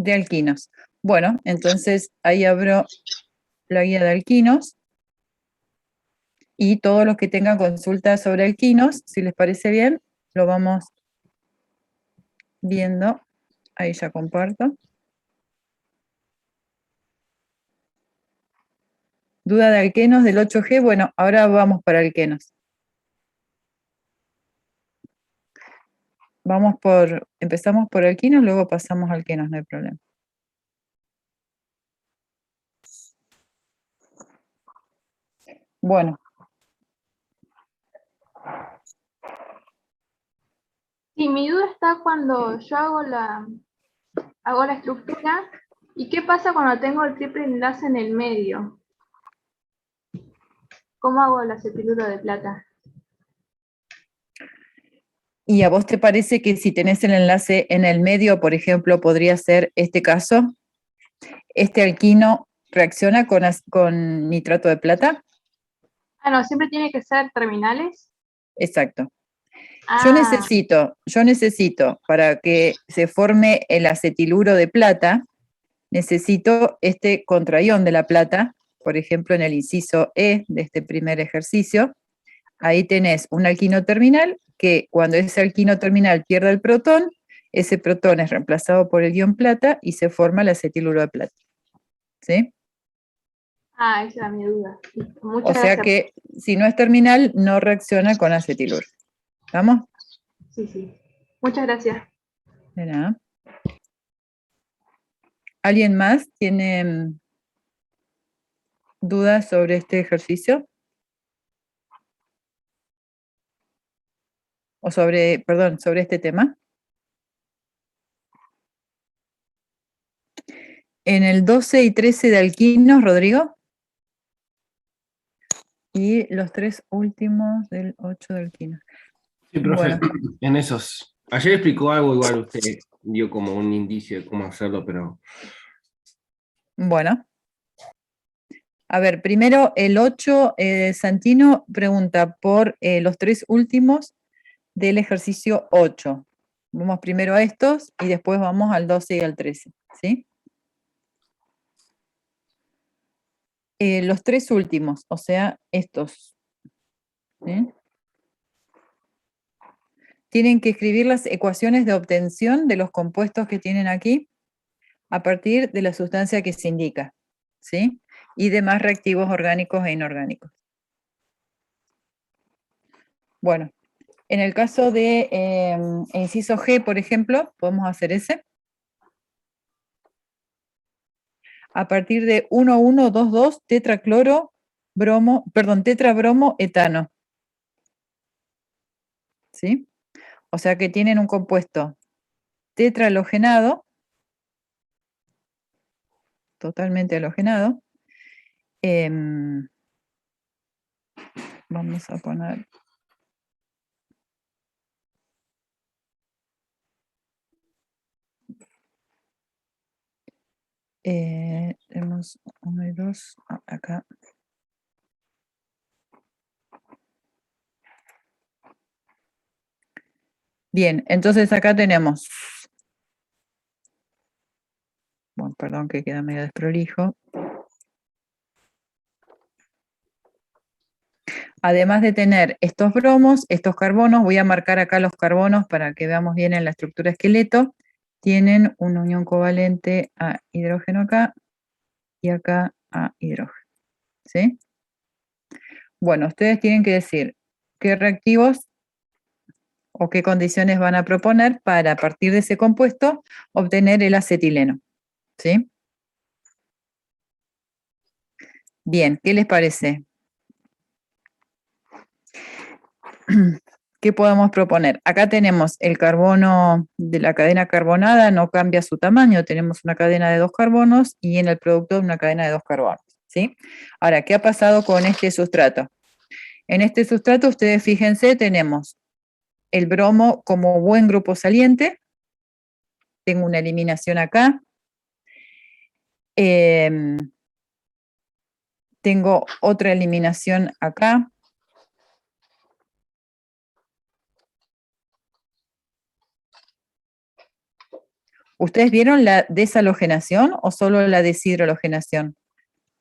de alquinos. Bueno, entonces ahí abro la guía de alquinos y todos los que tengan consultas sobre alquinos, si les parece bien, lo vamos viendo. Ahí ya comparto. Duda de alquenos del 8G. Bueno, ahora vamos para alquenos. Empezamos por alquinos, luego pasamos a alquenos, no hay problema. Bueno. Sí, mi duda está cuando yo hago la estructura, ¿y qué pasa cuando tengo el triple enlace en el medio? ¿Cómo hago el acetiluro de plata? ¿Y a vos te parece que si tenés el enlace en el medio, por ejemplo, podría ser este caso? ¿Este alquino reacciona con nitrato de plata? Ah, no, siempre tiene que ser terminales. Exacto. Yo Ah, necesito, para que se forme el acetiluro de plata, necesito este contraión de la plata, por ejemplo, en el inciso E de este primer ejercicio. Ahí tenés un alquino terminal que cuando ese alquino terminal pierde el protón, ese protón es reemplazado por el ion plata y se forma el acetiluro de plata. ¿Sí? esa era mi duda. O Muchas sea gracias. que si no es terminal, no reacciona con acetiluro. ¿Vamos? Sí, sí. Muchas gracias. De nada. ¿Alguien más tiene dudas sobre este ejercicio? O sobre este tema. En el 12 y 13 de alquinos, Rodrigo. Y los 3 últimos del 8 de alquinos. Sí, profe, Bueno. en esos. Ayer explicó algo, igual usted dio como un indicio de cómo hacerlo, pero. Bueno. A ver, primero el 8, Santino pregunta por los 3 últimos del ejercicio 8. Vamos primero a estos y después vamos al 12 y al 13, ¿sí? Los 3 últimos, o sea, estos, ¿sí? Tienen que escribir las ecuaciones de obtención de los compuestos que tienen aquí a partir de la sustancia que se indica, ¿sí? Y demás reactivos orgánicos e inorgánicos. Bueno, en el caso de inciso G, por ejemplo, podemos hacer ese. A partir de 1122 tetrabromo etano. ¿Sí? O sea que tienen un compuesto tetrahalogenado, totalmente halogenado. Vamos a poner tenemos 1 y 2 acá. Bien, entonces acá tenemos, bueno, perdón que queda medio desprolijo. Además de tener estos bromos, estos carbonos, voy a marcar acá los carbonos para que veamos bien en la estructura esqueleto, tienen una unión covalente a hidrógeno acá y acá a hidrógeno. ¿Sí? Bueno, ustedes tienen que decir qué reactivos o qué condiciones van a proponer para, a partir de ese compuesto, obtener el acetileno. ¿Sí? Bien, ¿qué les parece? ¿Qué podemos proponer? Acá tenemos el carbono de la cadena carbonada, no cambia su tamaño, tenemos una cadena de 2 carbonos y en el producto una cadena de 2 carbonos. ¿Sí? Ahora, ¿qué ha pasado con este sustrato? En este sustrato, ustedes fíjense, tenemos el bromo como buen grupo saliente, tengo una eliminación acá, tengo otra eliminación acá, ¿Ustedes vieron la deshalogenación o solo la deshidrohalogenación?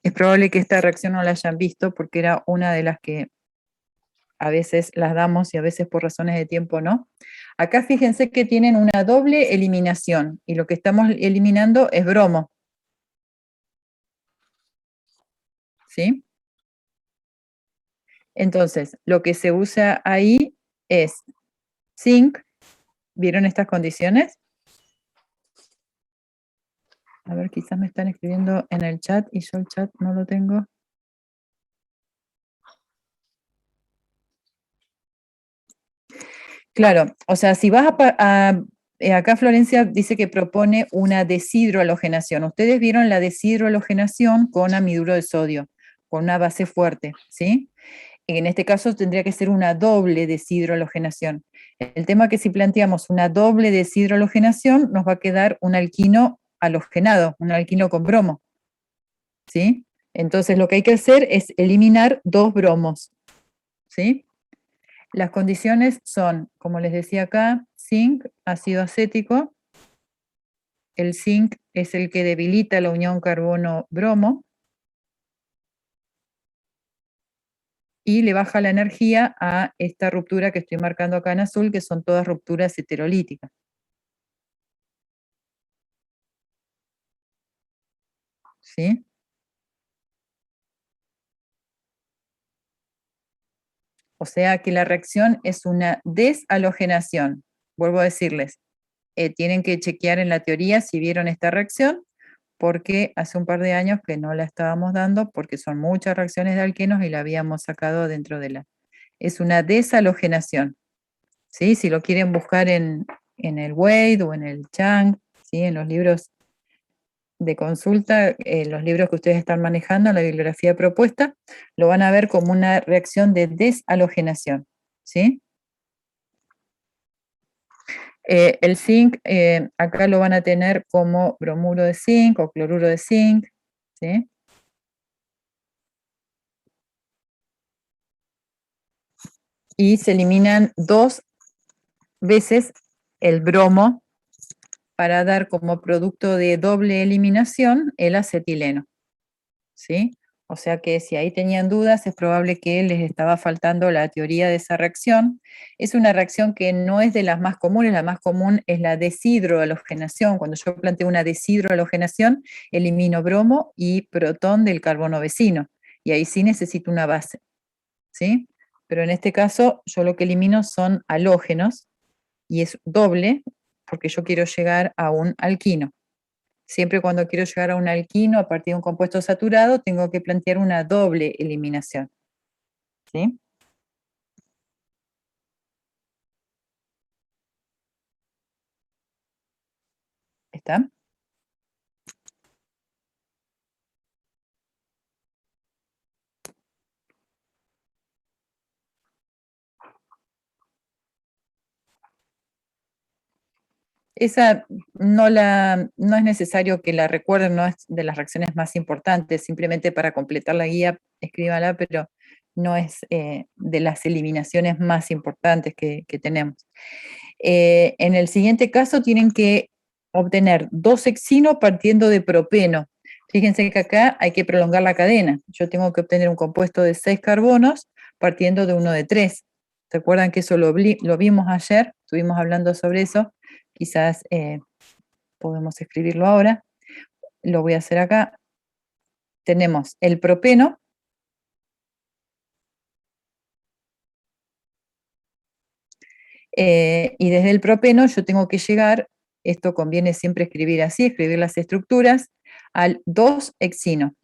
Es probable que esta reacción no la hayan visto porque era una de las que a veces las damos y a veces por razones de tiempo no. Acá fíjense que tienen una doble eliminación y lo que estamos eliminando es bromo. ¿Sí? Entonces, lo que se usa ahí es zinc. ¿Vieron estas condiciones? A ver, quizás me están escribiendo en el chat y yo el chat no lo tengo. Claro, o sea, si vas acá Florencia dice que propone una deshidrohalogenación. Ustedes vieron la deshidrohalogenación con amiduro de sodio, con una base fuerte, ¿sí? En este caso tendría que ser una doble deshidrohalogenación. El tema es que si planteamos una doble deshidrohalogenación, nos va a quedar un alquino halogenado, un alquino con bromo, ¿sí? Entonces lo que hay que hacer es eliminar dos bromos, ¿sí? Las condiciones son, como les decía acá, zinc, ácido acético. El zinc es el que debilita la unión carbono-bromo y le baja la energía a esta ruptura que estoy marcando acá en azul, que son todas rupturas heterolíticas. ¿Sí? O sea que la reacción es una deshalogenación. Vuelvo a decirles, tienen que chequear en la teoría si vieron esta reacción, porque hace un par de años que no la estábamos dando, porque son muchas reacciones de alquenos y la habíamos sacado dentro de la... Es una deshalogenación, ¿sí? Si lo quieren buscar en el Wade o en el Chang, ¿sí? En los libros de consulta, los libros que ustedes están manejando, la bibliografía propuesta, lo van a ver como una reacción de deshalogenación, ¿sí? El zinc, acá lo van a tener como bromuro de zinc o cloruro de zinc, ¿sí? Y se eliminan dos veces el bromo para dar como producto de doble eliminación el acetileno, ¿sí? O sea que si ahí tenían dudas, es probable que les estaba faltando la teoría de esa reacción. Es una reacción que no es de las más comunes, la más común es la deshidrohalogenación. Cuando yo planteo una deshidrohalogenación, elimino bromo y protón del carbono vecino, y ahí sí necesito una base, ¿sí? Pero en este caso, yo lo que elimino son halógenos, y es doble, porque yo quiero llegar a un alquino. Siempre cuando quiero llegar a un alquino a partir de un compuesto saturado, tengo que plantear una doble eliminación. ¿Sí? ¿Está? Esa no es necesario que la recuerden, no es de las reacciones más importantes, simplemente para completar la guía, escríbala, pero no es de las eliminaciones más importantes que tenemos. En el siguiente caso tienen que obtener 2 hexino partiendo de propeno. Fíjense que acá hay que prolongar la cadena. Yo tengo que obtener un compuesto de 6 carbonos partiendo de uno de 3. ¿Se acuerdan que eso lo vimos ayer? Estuvimos hablando sobre eso. Quizás podemos escribirlo ahora. Lo voy a hacer acá. Tenemos el propeno. Y desde el propeno yo tengo que llegar, esto conviene siempre escribir así, escribir las estructuras, al 2 hexino.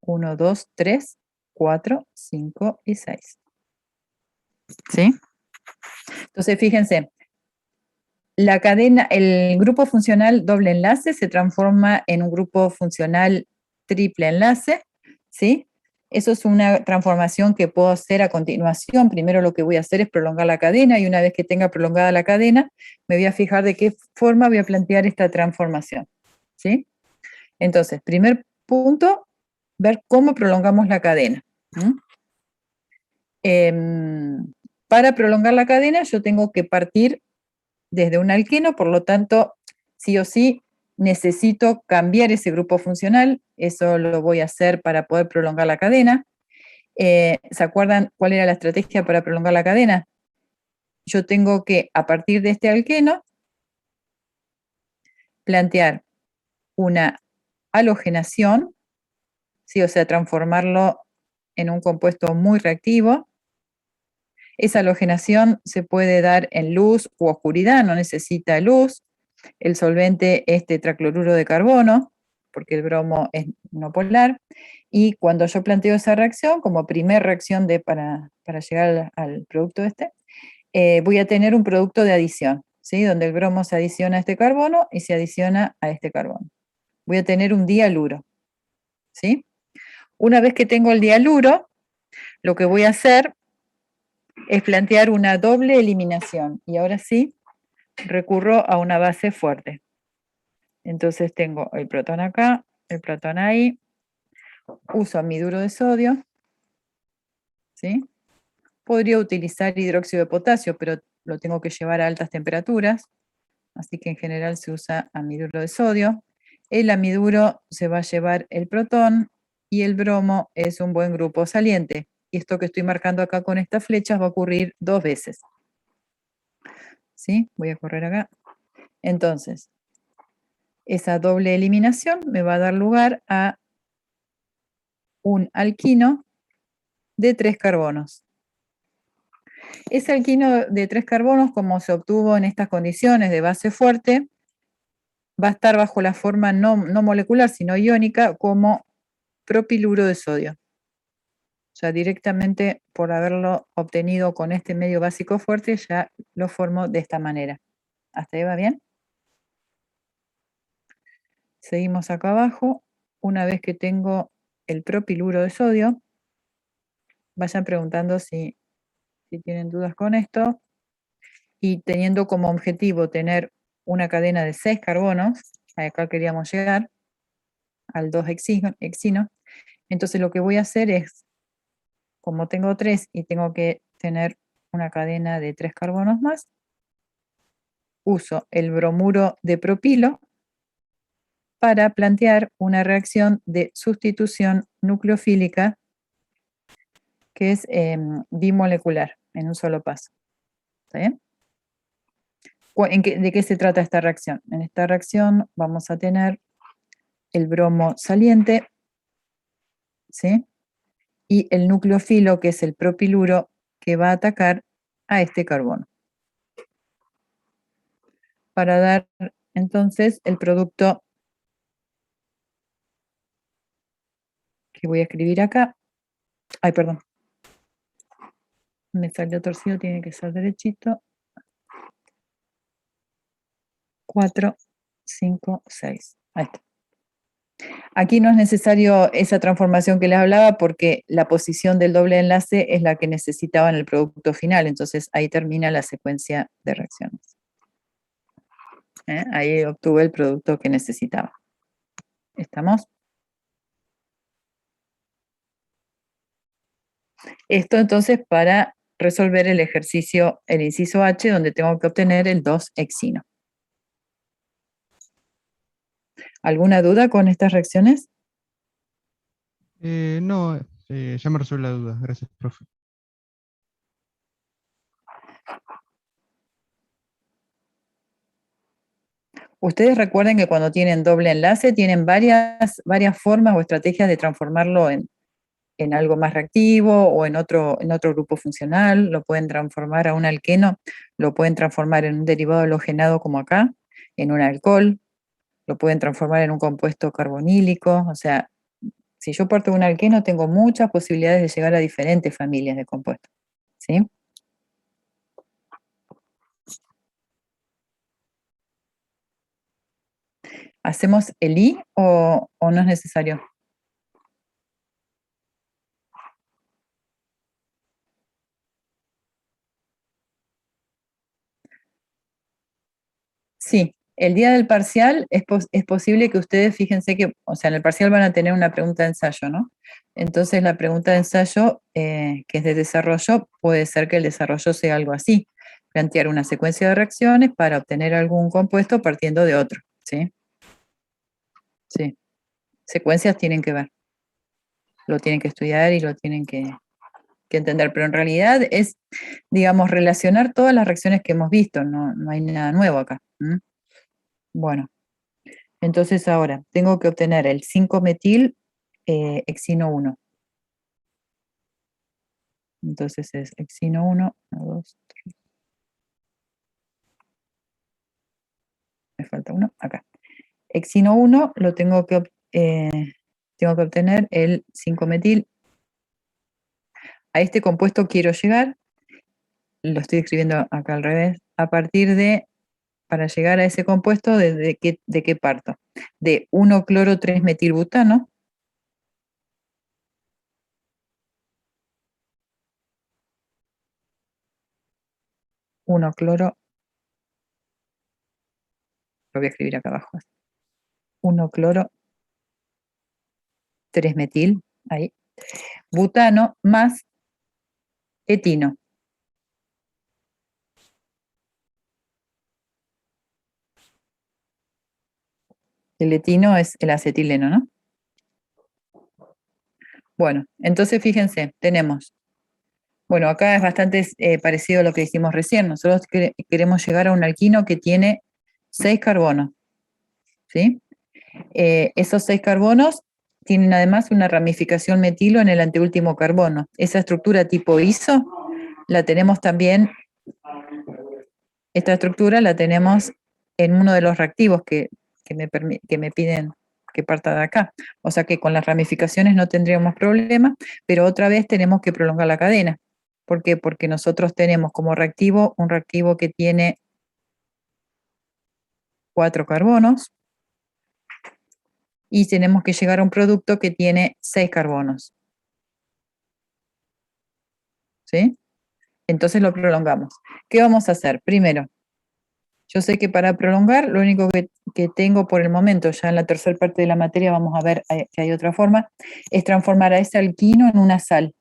Uno, 2, 3, 4, 5 y 6. ¿Sí? Entonces, fíjense, la cadena, el grupo funcional doble enlace se transforma en un grupo funcional triple enlace, ¿sí? Eso es una transformación que puedo hacer a continuación. Primero lo que voy a hacer es prolongar la cadena y una vez que tenga prolongada la cadena, me voy a fijar de qué forma voy a plantear esta transformación, ¿sí? Entonces, primer punto, ver cómo prolongamos la cadena. Para prolongar la cadena yo tengo que partir desde un alqueno, por lo tanto, sí o sí, necesito cambiar ese grupo funcional, eso lo voy a hacer para poder prolongar la cadena. ¿Se acuerdan cuál era la estrategia para prolongar la cadena? Yo tengo que, a partir de este alqueno, plantear una halogenación, ¿sí? O sea, transformarlo en un compuesto muy reactivo. Esa halogenación se puede dar en luz u oscuridad, no necesita luz. El solvente es tetracloruro de carbono, porque el bromo es no polar. Y cuando yo planteo esa reacción, como primer reacción para llegar al producto voy a tener un producto de adición, ¿sí? Donde el bromo se adiciona a este carbono y se adiciona a este carbono. Voy a tener un dialuro, ¿sí? Una vez que tengo el dialuro, lo que voy a hacer es plantear una doble eliminación. Y ahora sí, recurro a una base fuerte. Entonces tengo el protón acá, el protón ahí, uso mi duro de sodio, ¿sí? Podría utilizar hidróxido de potasio, pero lo tengo que llevar a altas temperaturas, así que en general se usa amiduro de sodio. El amiduro se va a llevar el protón y el bromo es un buen grupo saliente. Y esto que estoy marcando acá con estas flechas va a ocurrir 2 veces. ¿Sí? Voy a correr acá. Entonces, esa doble eliminación me va a dar lugar a un alquino de 3 carbonos. Ese alquino de 3 carbonos, como se obtuvo en estas condiciones de base fuerte, va a estar bajo la forma no molecular, sino iónica, como propiluro de sodio. Ya directamente por haberlo obtenido con este medio básico fuerte, ya lo formo de esta manera. ¿Hasta ahí va bien? Seguimos acá abajo. Una vez que tengo el propiluro de sodio, vayan preguntando si tienen dudas con esto. Y teniendo como objetivo tener una cadena de 6 carbonos, acá queríamos llegar, al 2 hexino, entonces lo que voy a hacer es, como tengo 3 y tengo que tener una cadena de 3 carbonos más, uso el bromuro de propilo para plantear una reacción de sustitución nucleofílica que es bimolecular, en un solo paso. ¿Está bien? ¿De qué se trata esta reacción? En esta reacción vamos a tener el bromo saliente, ¿sí? Y el nucleofilo, que es el propiluro, que va a atacar a este carbono. Para dar entonces el producto que voy a escribir acá. Ay, perdón. Me salió torcido, tiene que ser derechito. 4, 5, 6. Ahí está. Aquí no es necesario esa transformación que les hablaba porque la posición del doble enlace es la que necesitaba en el producto final, entonces ahí termina la secuencia de reacciones. Ahí obtuve el producto que necesitaba. ¿Estamos? Esto entonces para resolver el ejercicio, el inciso H, donde tengo que obtener el 2 hexino. ¿Alguna duda con estas reacciones? No, ya me resuelve la duda. Gracias, profe. Ustedes recuerden que cuando tienen doble enlace tienen varias formas o estrategias de transformarlo en algo más reactivo o en otro grupo funcional. Lo pueden transformar a un alqueno, lo pueden transformar en un derivado halogenado como acá, en un alcohol, lo pueden transformar en un compuesto carbonílico. O sea, si yo parto de un alqueno tengo muchas posibilidades de llegar a diferentes familias de compuestos. ¿Sí? ¿Hacemos el I o no es necesario? Sí, El día del parcial es posible que ustedes, fíjense que, o sea, en el parcial van a tener una pregunta de ensayo, ¿no? Entonces la pregunta de ensayo, que es de desarrollo, puede ser que el desarrollo sea algo así, plantear una secuencia de reacciones para obtener algún compuesto partiendo de otro, ¿sí? Sí, secuencias tienen que ver, lo tienen que estudiar y lo tienen que entender, pero en realidad es, digamos, relacionar todas las reacciones que hemos visto, no hay nada nuevo acá. Bueno, entonces ahora tengo que obtener el 5-metil hexino 1. Entonces es hexino 1, 2, 3. Me falta uno, acá. Hexino 1 lo tengo que obtener el 5-metil. A este compuesto quiero llegar, lo estoy escribiendo acá al revés, a partir de, para llegar a ese compuesto, ¿de qué parto? De 1-cloro-3-metilbutano, cloro, lo voy a escribir acá abajo, 1-cloro-3-metil, ahí, butano más etino. El etino es el acetileno, ¿no? Bueno, entonces fíjense, tenemos, bueno, acá es bastante parecido a lo que hicimos recién. Nosotros queremos llegar a un alquino que tiene 6 carbonos, ¿sí? Esos 6 carbonos tienen además una ramificación metilo en el anteúltimo carbono. Esa estructura tipo iso la tenemos también, esta estructura la tenemos en uno de los reactivos que me piden que parta de acá. O sea que con las ramificaciones no tendríamos problema, pero otra vez tenemos que prolongar la cadena. ¿Por qué? Porque nosotros tenemos como reactivo un reactivo que tiene 4 carbonos y tenemos que llegar a un producto que tiene 6 carbonos. ¿Sí? Entonces lo prolongamos. ¿Qué vamos a hacer? Primero, yo sé que para prolongar, lo único que tengo por el momento, ya en la tercera parte de la materia vamos a ver que hay otra forma, es transformar a ese alquino en una sal.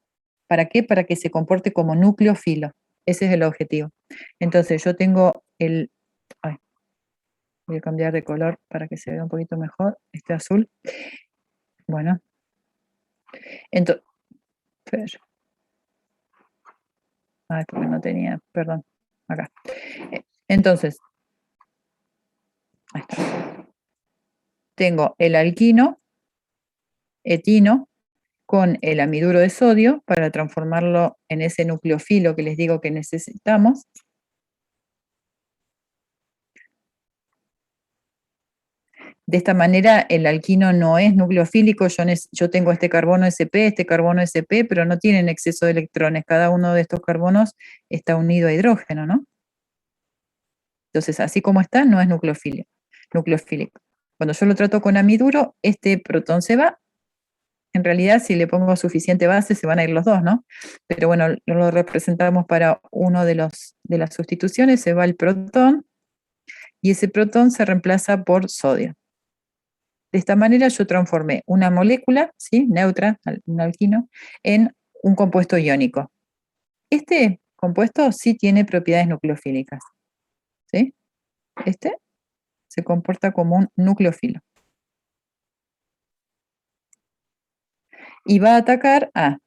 ¿Para qué? Para que se comporte como nucleófilo. Ese es el objetivo. Entonces yo tengo el... ay, voy a cambiar de color para que se vea un poquito mejor. Este azul. Bueno. Entonces... Ay, porque no tenía... Perdón. Acá. Entonces... Ahí está. Tengo el alquino, etino, con el amiduro de sodio para transformarlo en ese nucleófilo que les digo que necesitamos. De esta manera el alquino no es nucleofílico, yo tengo este carbono SP, pero no tienen exceso de electrones. Cada uno de estos carbonos está unido a hidrógeno, ¿no? Entonces, así como está, no es nucleofílico. Cuando yo lo trato con amiduro, este protón se va. En realidad, si le pongo suficiente base, se van a ir los dos, ¿no? Pero bueno, lo representamos para uno de las sustituciones, se va el protón, y ese protón se reemplaza por sodio. De esta manera yo transformé una molécula, ¿sí?, neutra, un alquino, en un compuesto iónico. Este compuesto sí tiene propiedades nucleofílicas, ¿sí? Este se comporta como un nucleófilo. Y va a atacar a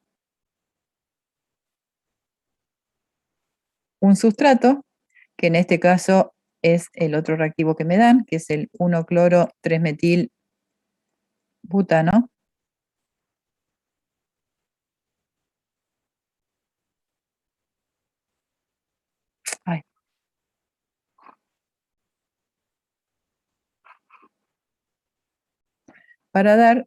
un sustrato, que en este caso es el otro reactivo que me dan, que es el 1-cloro-3-metilbutano. Ay. Para dar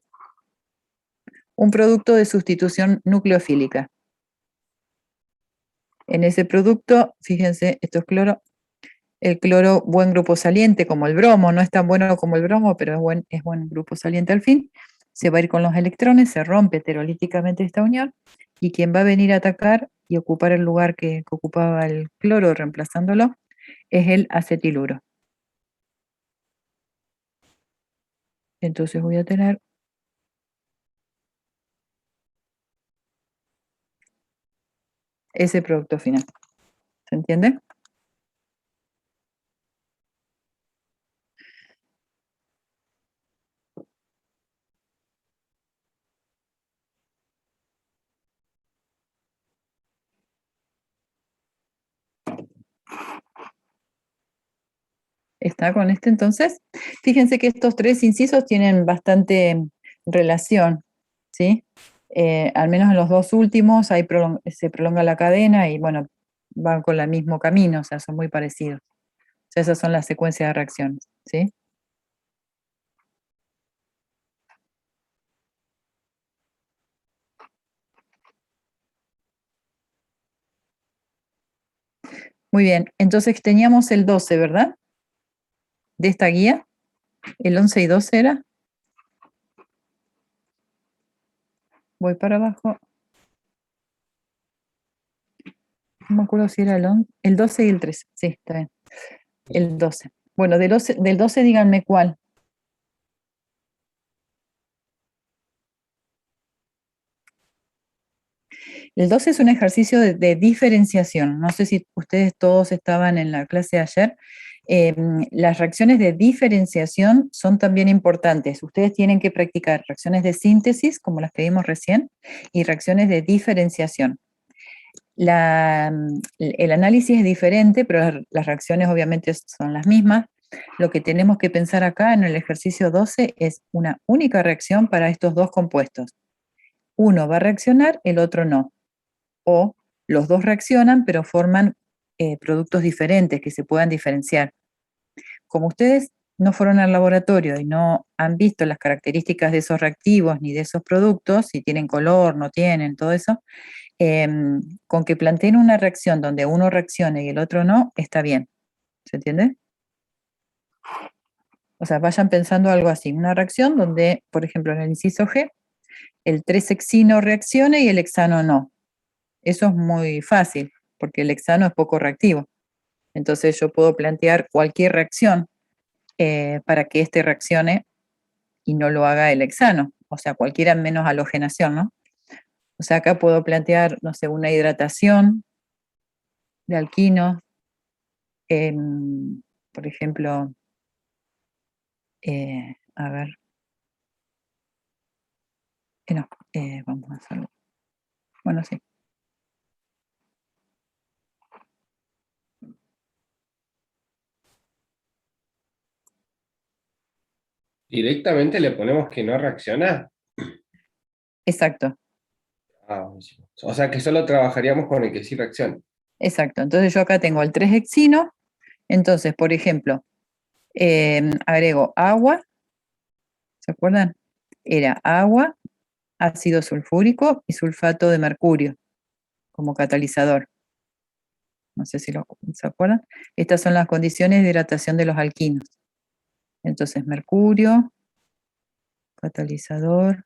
un producto de sustitución nucleofílica. En ese producto, fíjense, esto es cloro, el cloro buen grupo saliente como el bromo, no es tan bueno como el bromo, pero es buen grupo saliente al fin, se va a ir con los electrones, se rompe heterolíticamente esta unión, y quien va a venir a atacar y ocupar el lugar que ocupaba el cloro reemplazándolo, es el acetiluro. Entonces voy a tener ese producto final. ¿Se entiende? ¿Está con este entonces? Fíjense que estos tres incisos tienen bastante relación, ¿sí? Al menos en los dos últimos ahí se prolonga la cadena y bueno, van con el mismo camino, o sea, son muy parecidos. O sea, esas son las secuencias de reacciones, ¿sí? Muy bien, entonces teníamos el 12, ¿verdad? De esta guía, el 11 y 12 era. Voy para abajo. No me acuerdo si era el 12 y el 13. Sí, está bien. El 12. Bueno, del 12 díganme cuál. El 12 es un ejercicio de diferenciación. No sé si ustedes todos estaban en la clase de ayer. Las reacciones de diferenciación son también importantes. Ustedes tienen que practicar reacciones de síntesis, como las que vimos recién, y reacciones de diferenciación. El análisis es diferente, pero las reacciones obviamente son las mismas. Lo que tenemos que pensar acá en el ejercicio 12 es una única reacción para estos dos compuestos. Uno va a reaccionar, el otro no. O los dos reaccionan, pero forman productos diferentes que se puedan diferenciar. Como ustedes no fueron al laboratorio y no han visto las características de esos reactivos ni de esos productos, si tienen color, no tienen, todo eso, con que planteen una reacción donde uno reaccione y el otro no, está bien. ¿Se entiende? O sea, vayan pensando algo así, una reacción donde, por ejemplo, en el inciso G, el 3-hexino reaccione y el hexano no. Eso es muy fácil, porque el hexano es poco reactivo. Entonces yo puedo plantear cualquier reacción para que éste reaccione y no lo haga el hexano. O sea, cualquiera menos halogenación, ¿no? O sea, acá puedo plantear, no sé, una hidratación de alquino, por ejemplo, a ver, no, vamos a hacerlo. Bueno, sí. Directamente le ponemos que no reacciona. Exacto, Buenísimo. O sea que solo trabajaríamos con el que sí reacciona. exacto. Entonces yo acá tengo el 3-hexino. Entonces, por ejemplo, agrego agua, ¿se acuerdan? Era agua, ácido sulfúrico y sulfato de mercurio como catalizador. No sé si se acuerdan. Estas son las condiciones de hidratación de los alquinos. Entonces, mercurio, catalizador,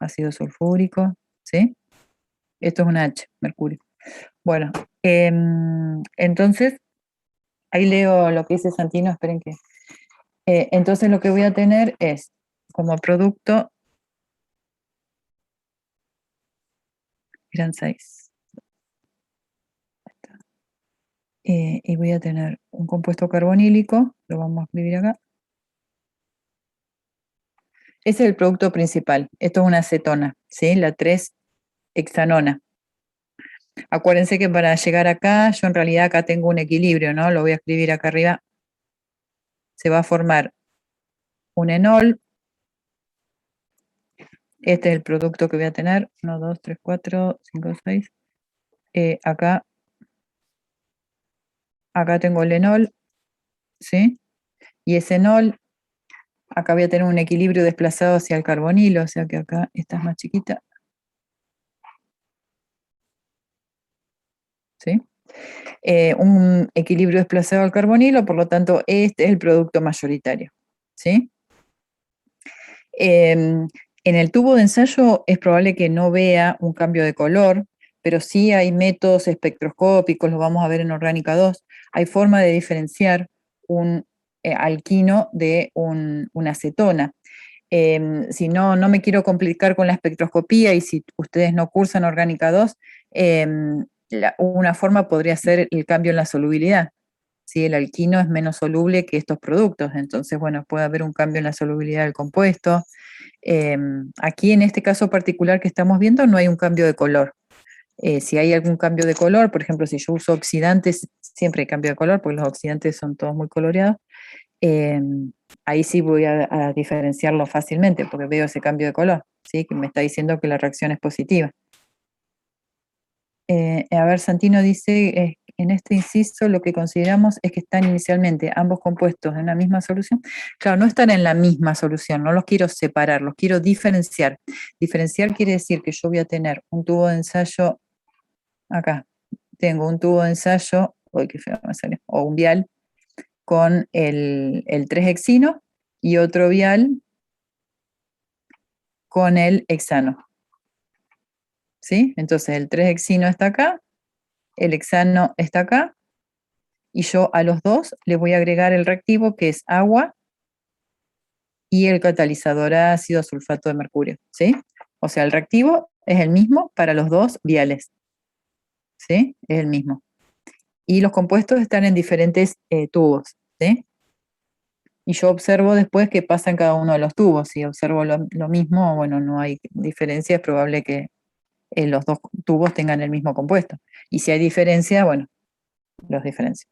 ácido sulfúrico, ¿sí? Esto es un H, mercurio. Bueno, entonces, ahí leo lo que dice Santino, esperen que... entonces lo que voy a tener es, como producto, eran 6. Y voy a tener un compuesto carbonílico, lo vamos a escribir acá. Ese es el producto principal. Esto es una acetona, ¿sí? La 3-hexanona. Acuérdense que para llegar acá, yo en realidad acá tengo un equilibrio, ¿no? Lo voy a escribir acá arriba. Se va a formar un enol. Este es el producto que voy a tener. 1, 2, 3, 4, 5, 6. Acá tengo el enol, ¿sí? Y ese enol, acá voy a tener un equilibrio desplazado hacia el carbonilo, o sea que acá esta es más chiquita. ¿Sí? Un equilibrio desplazado al carbonilo, por lo tanto, este es el producto mayoritario, ¿sí? En el tubo de ensayo es probable que no vea un cambio de color, pero sí hay métodos espectroscópicos, los vamos a ver en Orgánica 2. Hay forma de diferenciar un alquino de una acetona. Si no, no me quiero complicar con la espectroscopía y si ustedes no cursan orgánica 2, una forma podría ser el cambio en la solubilidad. ¿Sí? El alquino es menos soluble que estos productos, entonces, bueno, puede haber un cambio en la solubilidad del compuesto. Aquí en este caso particular que estamos viendo no hay un cambio de color. Si hay algún cambio de color, por ejemplo, si yo uso oxidantes, siempre hay cambio de color porque los oxidantes son todos muy coloreados. Ahí sí voy a diferenciarlo fácilmente porque veo ese cambio de color, ¿sí? Que me está diciendo que la reacción es positiva. A ver, Santino dice, en este inciso lo que consideramos es que están inicialmente ambos compuestos en una misma solución. Claro, no están en la misma solución, no los quiero separar, los quiero diferenciar. Diferenciar quiere decir que yo voy a tener un tubo de ensayo, acá, tengo un tubo de ensayo, uy, qué feo me salió, o un vial, con el 3-hexino y otro vial con el hexano. ¿Sí? Entonces el 3-hexino está acá, el hexano está acá, y yo a los dos le voy a agregar el reactivo que es agua y el catalizador ácido sulfato de mercurio. ¿Sí? O sea, el reactivo es el mismo para los dos viales. ¿Sí? Es el mismo. Y los compuestos están en diferentes tubos. ¿Sí? Y yo observo después qué pasa en cada uno de los tubos. Si observo lo mismo, bueno, no hay diferencia, es probable que los dos tubos tengan el mismo compuesto. Y si hay diferencia, bueno, los diferencio.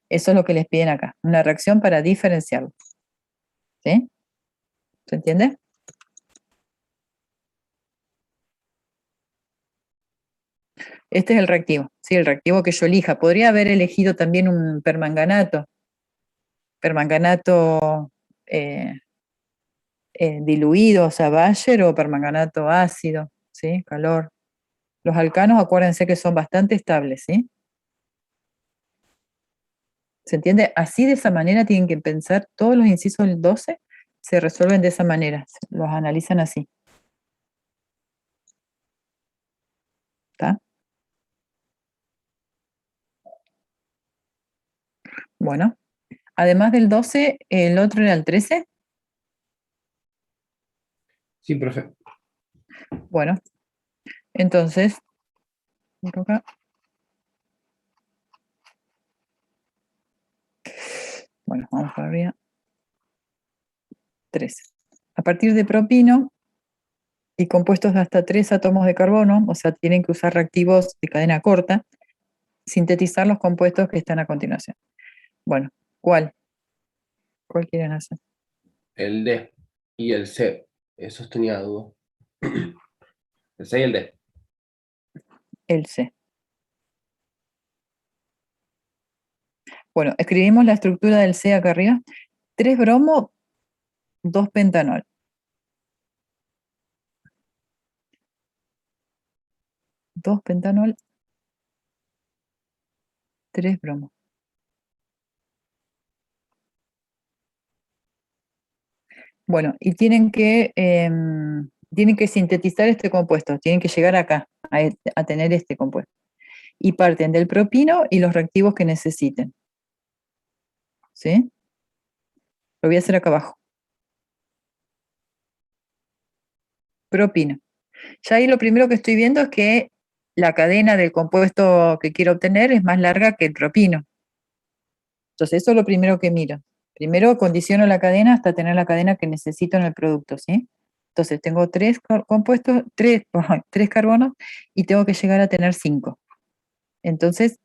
Eso es lo que les piden acá, una reacción para diferenciarlos. ¿Sí? ¿Se entiende? Este es el reactivo, ¿sí? El reactivo que yo elija. Podría haber elegido también un permanganato diluido, o sea, Bayer o permanganato ácido, ¿sí? Calor. Los alcanos, acuérdense que son bastante estables, ¿sí? ¿Se entiende? Así, de esa manera tienen que pensar, todos los incisos del 12 se resuelven de esa manera, los analizan así. ¿Está? Bueno, además del 12, el otro era el 13. Sí, profe. Bueno, entonces, miro acá. Bueno, vamos para arriba. 13. A partir de propino y compuestos de hasta 3 átomos de carbono, o sea, tienen que usar reactivos de cadena corta, sintetizar los compuestos que están a continuación. Bueno, ¿cuál? ¿Cuál quieren hacer? El D y el C. Esos tenía duda. El C y el D. El C. Bueno, escribimos la estructura del C acá arriba. 3 bromo, 2 pentanol. 2 pentanol, 3 bromo. Bueno, y tienen que sintetizar este compuesto, tienen que llegar acá, a tener este compuesto. Y parten del propino y los reactivos que necesiten. ¿Sí? Lo voy a hacer acá abajo. Propino. Ya ahí lo primero que estoy viendo es que la cadena del compuesto que quiero obtener es más larga que el propino. Entonces eso es lo primero que miro. Primero condiciono la cadena hasta tener la cadena que necesito en el producto, ¿sí? Entonces tengo 3 compuestos, 3 carbonos y tengo que llegar a tener 5. Entonces,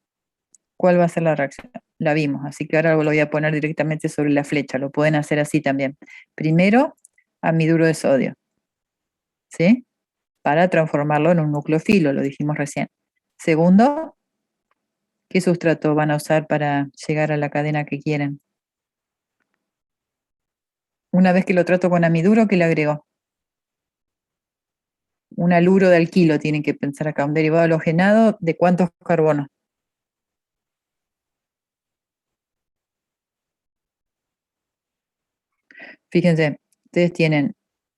¿cuál va a ser la reacción? La vimos, así que ahora lo voy a poner directamente sobre la flecha. Lo pueden hacer así también. Primero, amiduro de sodio, ¿sí? Para transformarlo en un nucleófilo, lo dijimos recién. Segundo, ¿qué sustrato van a usar para llegar a la cadena que quieren? Una vez que lo trato con amiduro, ¿qué le agrego? Un haluro de alquilo, tienen que pensar acá, un derivado halogenado de cuántos carbonos. Fíjense, ustedes tienen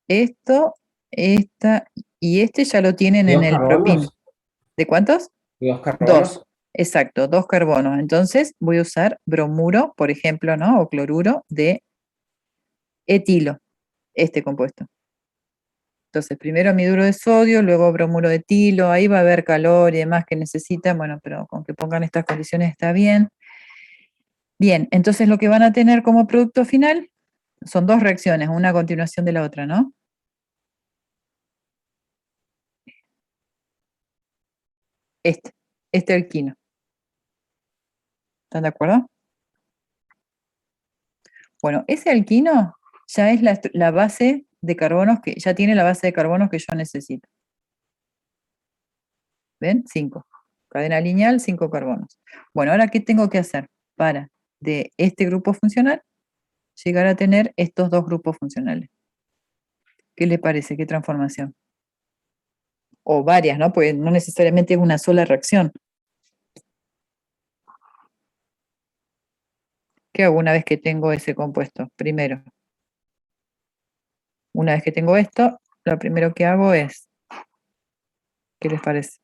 esto, esta y este ya lo tienen en ¿Dos el propino. carbonos? ¿De cuántos? ¿Dos carbonos? 2. Exacto, 2 carbonos. Entonces voy a usar bromuro, por ejemplo, ¿no? O cloruro de etilo. este compuesto. Entonces, primero miduro de sodio, luego bromuro de etilo, ahí va a haber calor y demás que necesitan, bueno, pero con que pongan estas condiciones está bien. Bien, entonces lo que van a tener como producto final son dos reacciones, una a continuación de la otra, ¿no? Este alquino. ¿Están de acuerdo? Bueno, ese alquino ya es la base de carbonos que ya tiene la base de carbonos que yo necesito. ¿Ven? 5. Cadena lineal, 5 carbonos. Bueno, ahora, ¿qué tengo que hacer para de este grupo funcional llegar a tener estos dos grupos funcionales? ¿Qué le parece? ¿Qué transformación? O varias, ¿no? Porque no necesariamente es una sola reacción. ¿Qué hago una vez que tengo ese compuesto? Primero, una vez que tengo esto, lo primero que hago es, ¿qué les parece?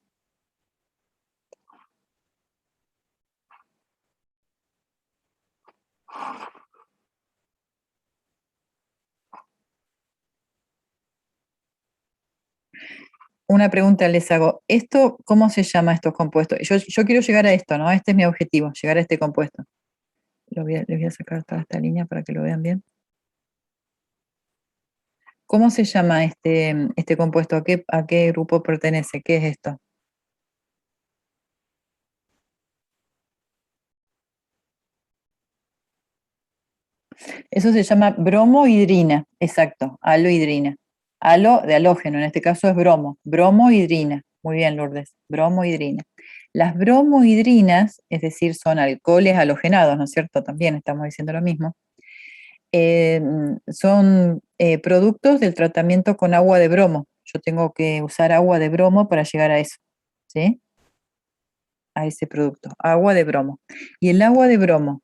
Una pregunta les hago. ¿Esto, cómo se llama estos compuestos? Yo quiero llegar a esto, ¿no? Este es mi objetivo, llegar a este compuesto. Les voy a sacar toda esta línea para que lo vean bien. ¿Cómo se llama este compuesto? A qué grupo pertenece? ¿Qué es esto? Eso se llama bromohidrina, exacto, alohidrina. Alo de halógeno, en este caso es bromo, bromohidrina. Muy bien, Lourdes, bromohidrina. Las bromohidrinas, es decir, son alcoholes halogenados, ¿no es cierto? También estamos diciendo lo mismo. Son productos del tratamiento con agua de bromo. Yo tengo que usar agua de bromo para llegar a eso, ¿sí? A ese producto, agua de bromo. Y el agua de bromo,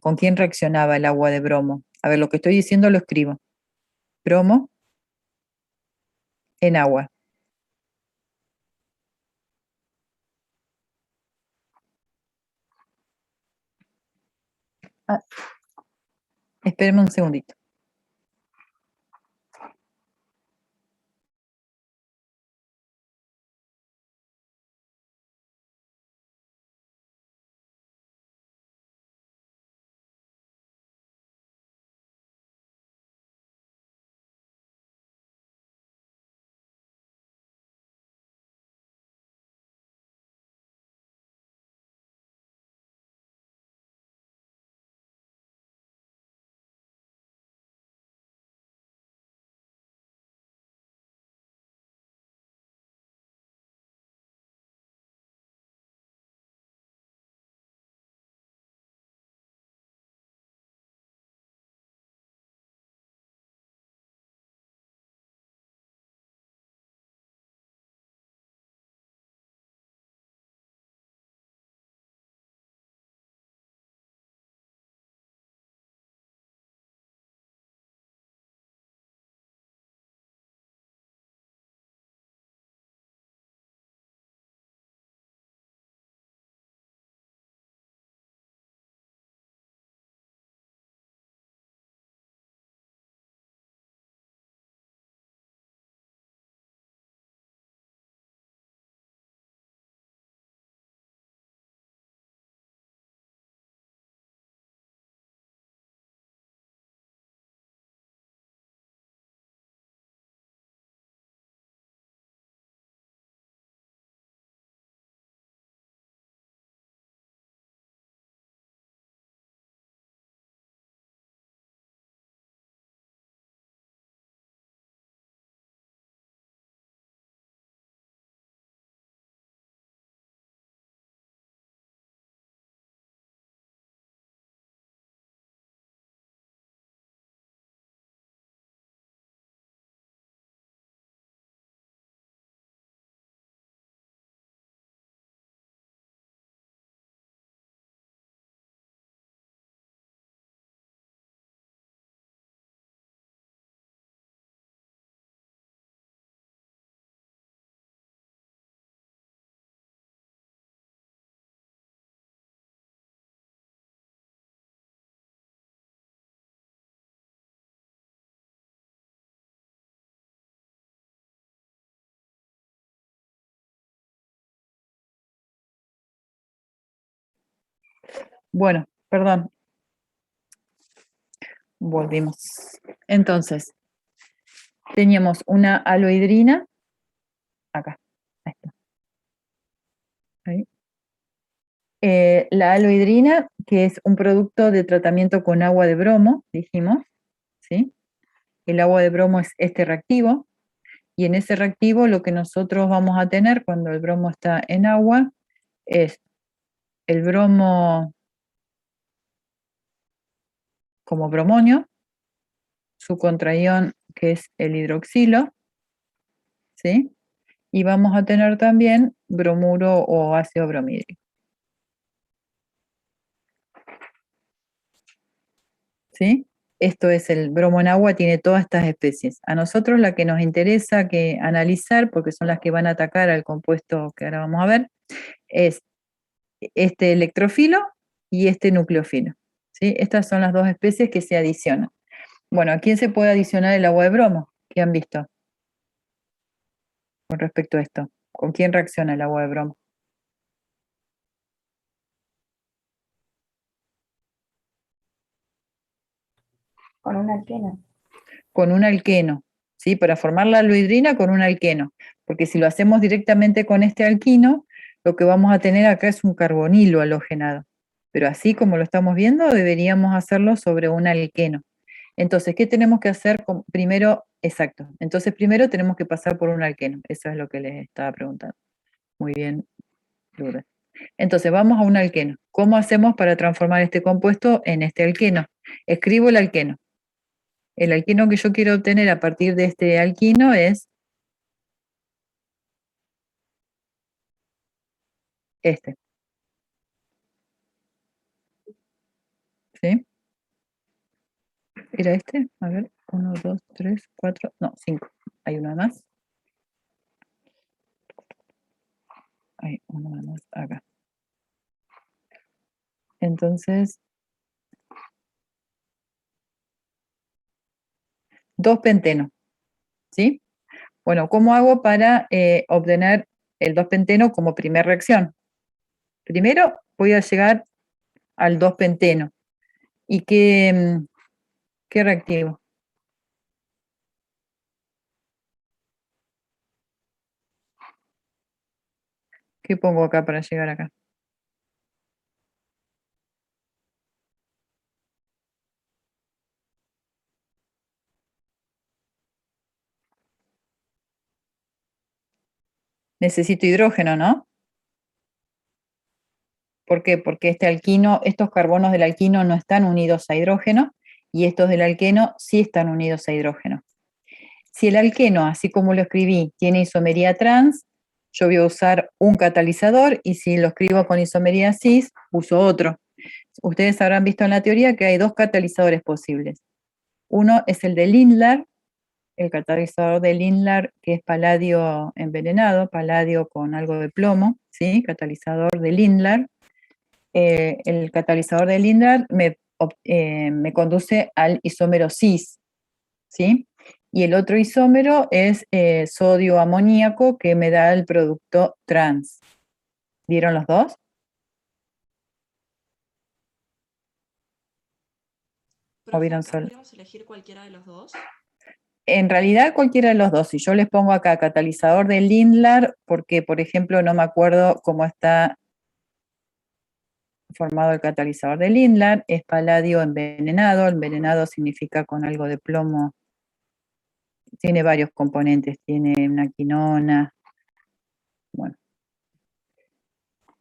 ¿con quién reaccionaba el agua de bromo? A ver, lo que estoy diciendo lo escribo. Bromo en agua. Ah, espérenme un segundito. Bueno, perdón, volvimos. Entonces, teníamos una alohidrina, acá, ahí está. Ahí. La alohidrina, que es un producto de tratamiento con agua de bromo, dijimos, ¿sí? El agua de bromo es este reactivo, y en ese reactivo lo que nosotros vamos a tener cuando el bromo está en agua es el bromo como bromonio, su contraión que es el hidroxilo, ¿sí? Y vamos a tener también bromuro o ácido bromídrico, ¿sí? Esto es el bromo en agua, tiene todas estas especies. A nosotros la que nos interesa que analizar, porque son las que van a atacar al compuesto que ahora vamos a ver, es este electrofilo y este nucleófilo, ¿sí? Estas son las dos especies que se adicionan. Bueno, ¿a quién se puede adicionar el agua de bromo? ¿Qué han visto con respecto a esto? ¿Con quién reacciona el agua de bromo? Con un alqueno. Con un alqueno, ¿sí? Para formar la alohidrina con un alqueno, porque si lo hacemos directamente con este alquino, lo que vamos a tener acá es un carbonilo halogenado. Pero así como lo estamos viendo, deberíamos hacerlo sobre un alqueno. Entonces, ¿qué tenemos que hacer primero? Exacto. Entonces, primero tenemos que pasar por un alqueno. Eso es lo que les estaba preguntando. Muy bien, Lourdes. Entonces, vamos a un alqueno. ¿Cómo hacemos para transformar este compuesto en este alqueno? Escribo el alqueno. El alqueno que yo quiero obtener a partir de este alquino es este. ¿Sí? ¿Era este? A ver, 1, 2, 3, 4, no, 5. Hay uno más. Hay uno más acá. Entonces, 2-penteno. ¿Sí? Bueno, ¿cómo hago para obtener el 2-penteno como primera reacción? Primero voy a llegar al 2-penteno. ¿Y qué reactivo? ¿Qué pongo acá para llegar acá? Necesito hidrógeno, ¿no? ¿Por qué? Porque este alquino, estos carbonos del alquino no están unidos a hidrógeno y estos del alqueno sí están unidos a hidrógeno. Si el alqueno, así como lo escribí, tiene isomería trans, yo voy a usar un catalizador y si lo escribo con isomería cis, uso otro. Ustedes habrán visto en la teoría que hay dos catalizadores posibles. Uno es el de Lindlar, el catalizador de Lindlar, que es paladio envenenado, paladio con algo de plomo, ¿sí? Catalizador de Lindlar. El catalizador de Lindlar me conduce al isómero cis, ¿sí? Y el otro isómero es sodio amoníaco que me da el producto trans. ¿Vieron los dos? ¿O vieron solo? ¿Podríamos elegir cualquiera de los dos? En realidad cualquiera de los dos. Si yo les pongo acá catalizador de Lindlar, porque por ejemplo no me acuerdo cómo está formado el catalizador de Lindlar, es paladio envenenado. Envenenado significa con algo de plomo. Tiene varios componentes, tiene una quinona. Bueno,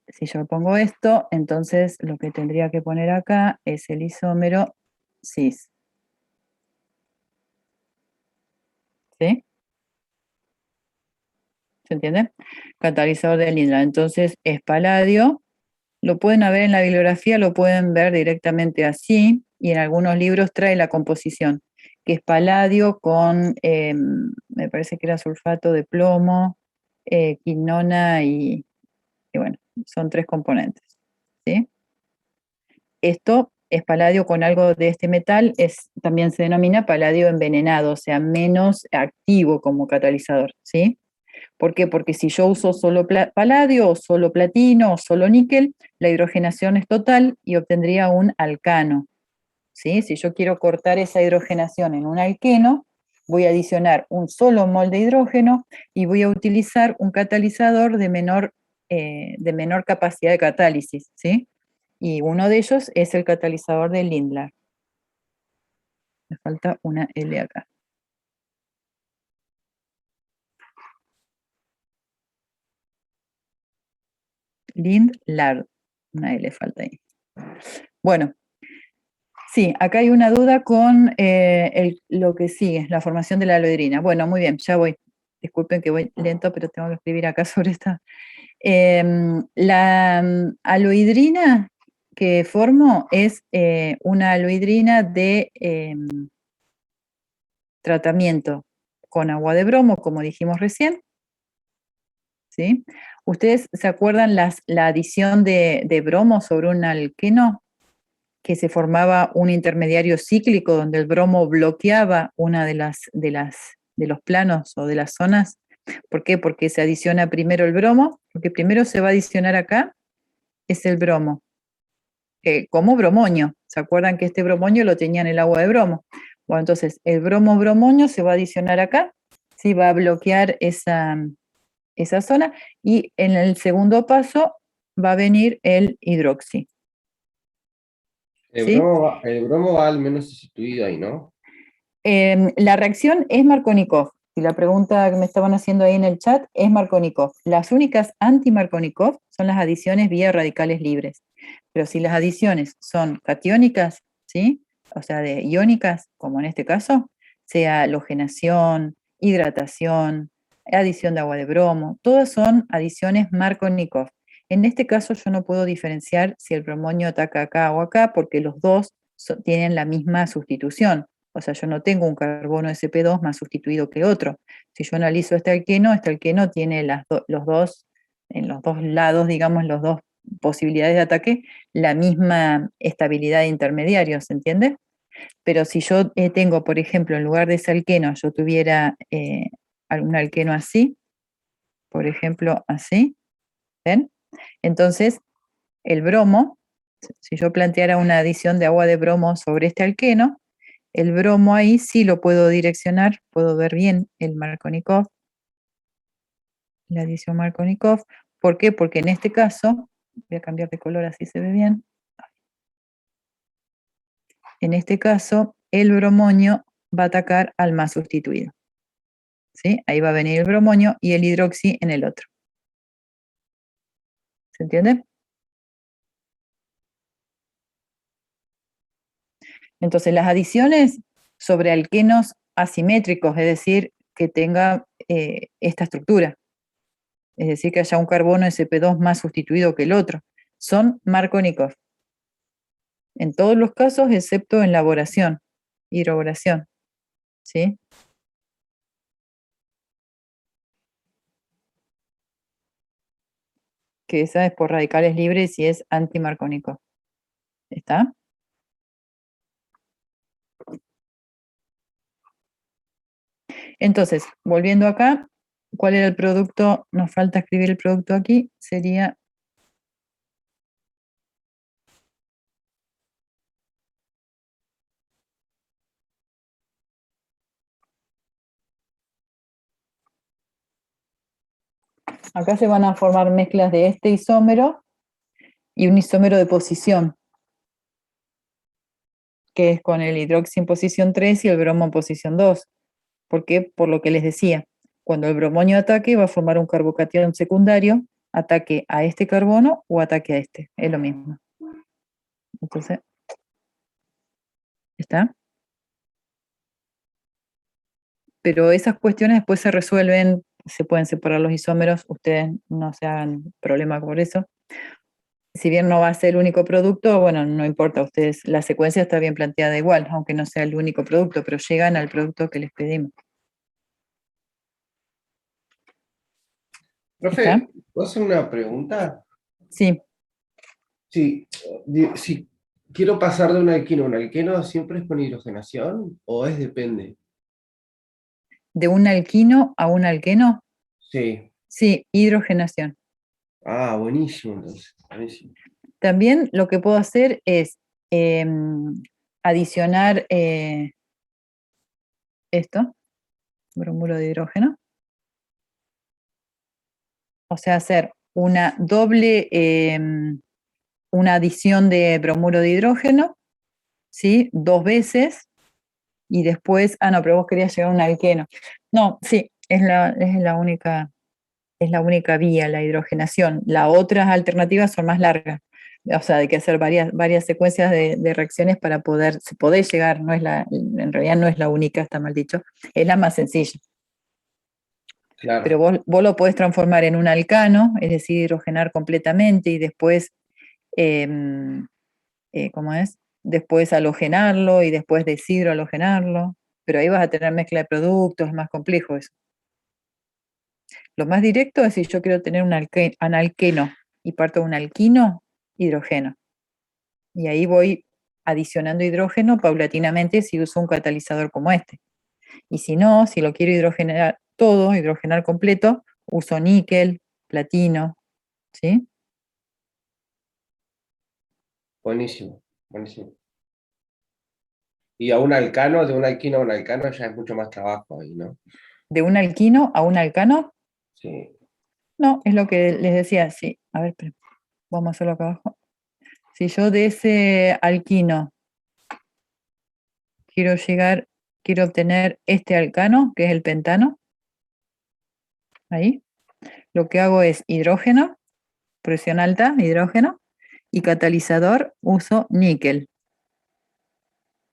si yo pongo esto, entonces lo que tendría que poner acá es el isómero cis. ¿Sí? ¿Se entiende? Catalizador de Lindlar. Entonces es paladio. Lo pueden ver en la bibliografía, lo pueden ver directamente así, y en algunos libros trae la composición, que es paladio con, me parece que era sulfato de plomo, quinona y bueno, son 3 componentes. ¿Sí? Esto es paladio con algo de este metal, también se denomina paladio envenenado, o sea, menos activo como catalizador, ¿sí? ¿Por qué? Porque si yo uso solo paladio, o solo platino, o solo níquel, la hidrogenación es total y obtendría un alcano. ¿Sí? Si yo quiero cortar esa hidrogenación en un alqueno, voy a adicionar un solo mol de hidrógeno y voy a utilizar un catalizador de menor capacidad de catálisis, ¿sí? Y uno de ellos es el catalizador de Lindlar. Me falta una L acá. Lindlar, una L falta ahí. Bueno, sí, acá hay una duda con lo que sigue, la formación de la aloidrina. Bueno, muy bien, ya voy. Disculpen que voy lento, pero tengo que escribir acá sobre esta. La aloidrina que formo es una aloidrina de tratamiento con agua de bromo, como dijimos recién. ¿Sí? ¿Ustedes se acuerdan la adición de bromo sobre un alqueno? Que se formaba un intermediario cíclico donde el bromo bloqueaba una de los planos o de las zonas. ¿Por qué? Porque se adiciona primero el bromo, porque primero se va a adicionar acá, es el bromo, como bromoño. ¿Se acuerdan que este bromoño lo tenía en el agua de bromo? Bueno, entonces el bromoño se va a adicionar acá, ¿sí? Va a bloquear esa zona, y en el segundo paso va a venir el hidroxi. ¿Sí? El bromo va al menos sustituido ahí, ¿no? La reacción es Markovnikov. Si la pregunta que me estaban haciendo ahí en el chat es Markovnikov. Las únicas anti-Markovnikov son las adiciones vía radicales libres. Pero si las adiciones son catiónicas, ¿sí? O sea, de iónicas, como en este caso, sea halogenación, hidratación, adición de agua de bromo, todas son adiciones Markovnikov. En este caso yo no puedo diferenciar si el bromonio ataca acá o acá, porque los dos tienen la misma sustitución. O sea, yo no tengo un carbono sp2 más sustituido que otro. Si yo analizo este alqueno tiene los dos, en los dos lados, digamos, las dos posibilidades de ataque, la misma estabilidad de intermediarios, ¿se entiende? Pero si yo tengo, por ejemplo, en lugar de ese alqueno, yo tuviera un alqueno así, por ejemplo, así, ¿ven? Entonces, el bromo, si yo planteara una adición de agua de bromo sobre este alqueno, el bromo ahí sí lo puedo direccionar, puedo ver bien el Markovnikov, la adición Markovnikov. ¿Por qué? Porque en este caso, voy a cambiar de color así se ve bien. En este caso, el bromonio va a atacar al más sustituido. ¿Sí? Ahí va a venir el bromonio y el hidroxi en el otro. ¿Se entiende? Entonces, las adiciones sobre alquenos asimétricos, es decir, que tenga esta estructura, es decir, que haya un carbono sp2 más sustituido que el otro, son Markovnikov. En todos los casos, excepto en la boración, hidroboración. ¿Sí? Que esa es por radicales libres y es anti-Markovnikov. ¿Está? Entonces, volviendo acá, ¿cuál era el producto? Nos falta escribir el producto aquí, sería acá se van a formar mezclas de este isómero y un isómero de posición, que es con el hidroxi en posición 3 y el bromo en posición 2. ¿Por qué? Por lo que les decía, cuando el bromonio ataque va a formar un carbocatión secundario, ataque a este carbono o ataque a este, es lo mismo. Entonces, ¿está? Pero esas cuestiones después se resuelven, se pueden separar los isómeros, ustedes no se hagan problema por eso. Si bien no va a ser el único producto, bueno, no importa, ustedes, la secuencia está bien planteada igual, aunque no sea el único producto, pero llegan al producto que les pedimos. Profe, ¿puedo hacer una pregunta? Sí, Sí, si quiero pasar de un alqueno siempre es con hidrogenación o es depende. de un alquino a un alqueno. Sí. Sí, hidrogenación. Ah, buenísimo entonces. Buenísimo. También lo que puedo hacer es adicionar esto, bromuro de hidrógeno. O sea, hacer una doble, una adición de bromuro de hidrógeno, ¿sí? 2 veces, y después, no, pero vos querías llegar a un alqueno. No, sí, es la única vía, la hidrogenación. Las otras alternativas son más largas. O sea, hay que hacer varias secuencias de reacciones para poder llegar, en realidad no es la única, está mal dicho, es la más sencilla. Pero Claro. vos lo podés transformar en un alcano, es decir, hidrogenar completamente y después, ¿cómo es? Después halogenarlo y después deshidrohalogenarlo. Pero ahí vas a tener mezcla de productos, es más complejo eso. Lo más directo es si yo quiero tener un alqueno y parto de un alquino, hidrógeno. Y ahí voy adicionando hidrógeno paulatinamente si uso un catalizador como este. Y si no, si lo quiero hidrogenar todo, hidrogenar completo, uso níquel, platino, ¿sí? Buenísimo. Buenísimo. Y a un alcano, de un alquino a un alcano ya es mucho más trabajo ahí, ¿no? De un alquino a un alcano, Sí. no, es lo que les decía, sí. A ver, espera, vamos a hacerlo acá abajo. Si yo de ese alquino quiero obtener este alcano, que es el pentano, ahí, lo que hago es hidrógeno, presión alta, hidrógeno, y catalizador uso níquel,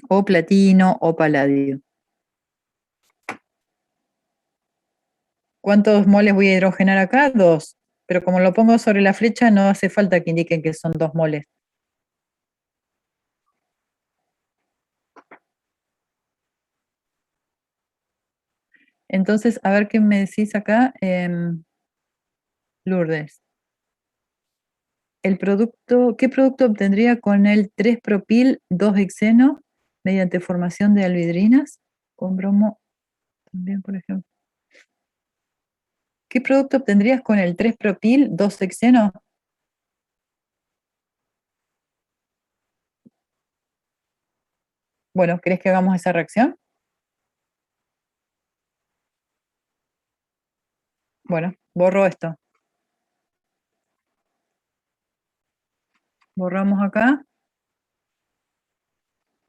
o platino, o paladio. ¿Cuántos moles voy a hidrogenar acá? 2. Pero como lo pongo sobre la flecha, no hace falta que indiquen que son 2 moles. Entonces, a ver qué me decís acá, Lourdes. ¿Qué producto obtendría con el 3-propil 2-hexeno mediante formación de alvidrinas? Con bromo también, por ejemplo. ¿Qué producto obtendrías con el 3-propil 2-hexeno? Bueno, ¿querés que hagamos esa reacción? Bueno, borro esto. Borramos acá.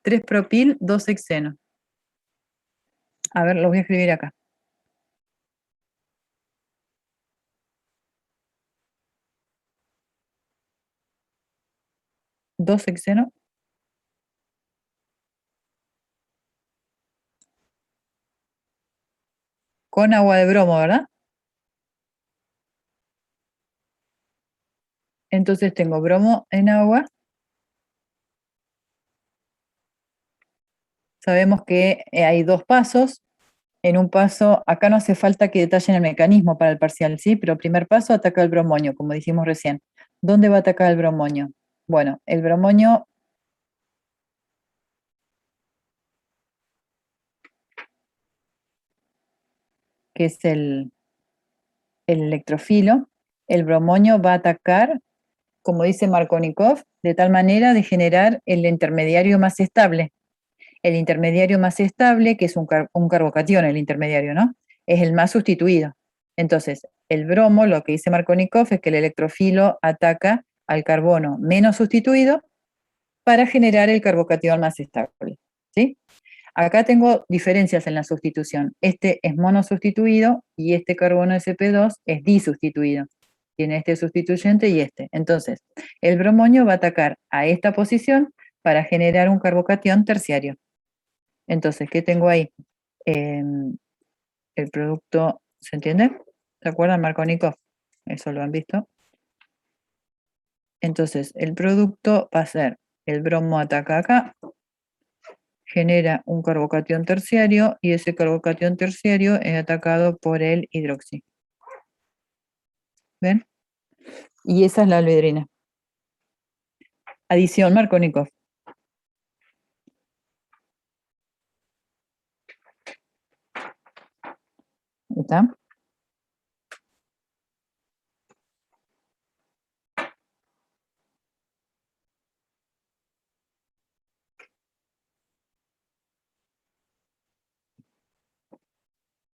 3-propil 2-hexeno. A ver, lo voy a escribir acá. Dos hexeno con agua de bromo, ¿verdad? Entonces tengo bromo en agua. Sabemos que hay 2 pasos. En un paso, acá no hace falta que detallen el mecanismo para el parcial, ¿sí? Pero primer paso, ataca el bromonio, como dijimos recién. ¿Dónde va a atacar el bromonio? Bueno, el bromonio que es el electrofilo, el bromonio va a atacar, como dice Markovnikov, de tal manera de generar el intermediario más estable. El intermediario más estable, que es un carbocatión, el intermediario, ¿no? Es el más sustituido. Entonces, el bromo, lo que dice Markovnikov, es que el electrofilo ataca al carbono menos sustituido para generar el carbocatión más estable, ¿sí? Acá tengo diferencias en la sustitución. Este es monosustituido y este carbono sp2 es disustituido. Tiene este sustituyente y este. Entonces, el bromonio va a atacar a esta posición para generar un carbocatión terciario. Entonces, ¿qué tengo ahí? El producto, ¿se entiende? ¿Se acuerdan, Markovnikov? Eso lo han visto. Entonces, el producto va a ser el bromo ataca acá, genera un carbocatión terciario y ese carbocatión terciario es atacado por el hidroxi. ¿Ven? Y esa es la alvedrina. Adición Markovnikov. ¿Está?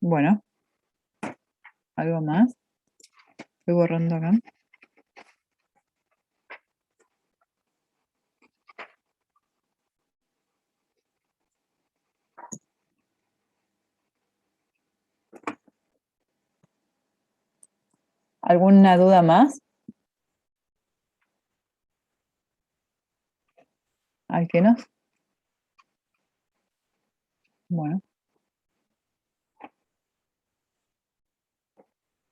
Bueno, algo más. Estoy borrando acá. ¿Alguna duda más? ¿Alquenos? Bueno.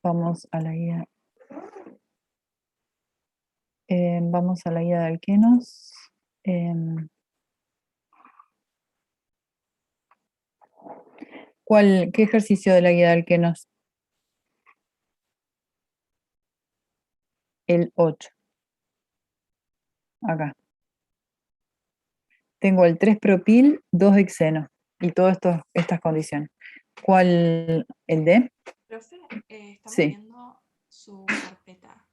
Vamos a la guía. Vamos a la guía de alquenos. ¿Qué ejercicio de la guía de alquenos? El 8. Acá. Tengo el 3-propil, 2-hexeno y todas estas condiciones. ¿Cuál? ¿El D? Profe, estamos Sí. viendo su carpeta.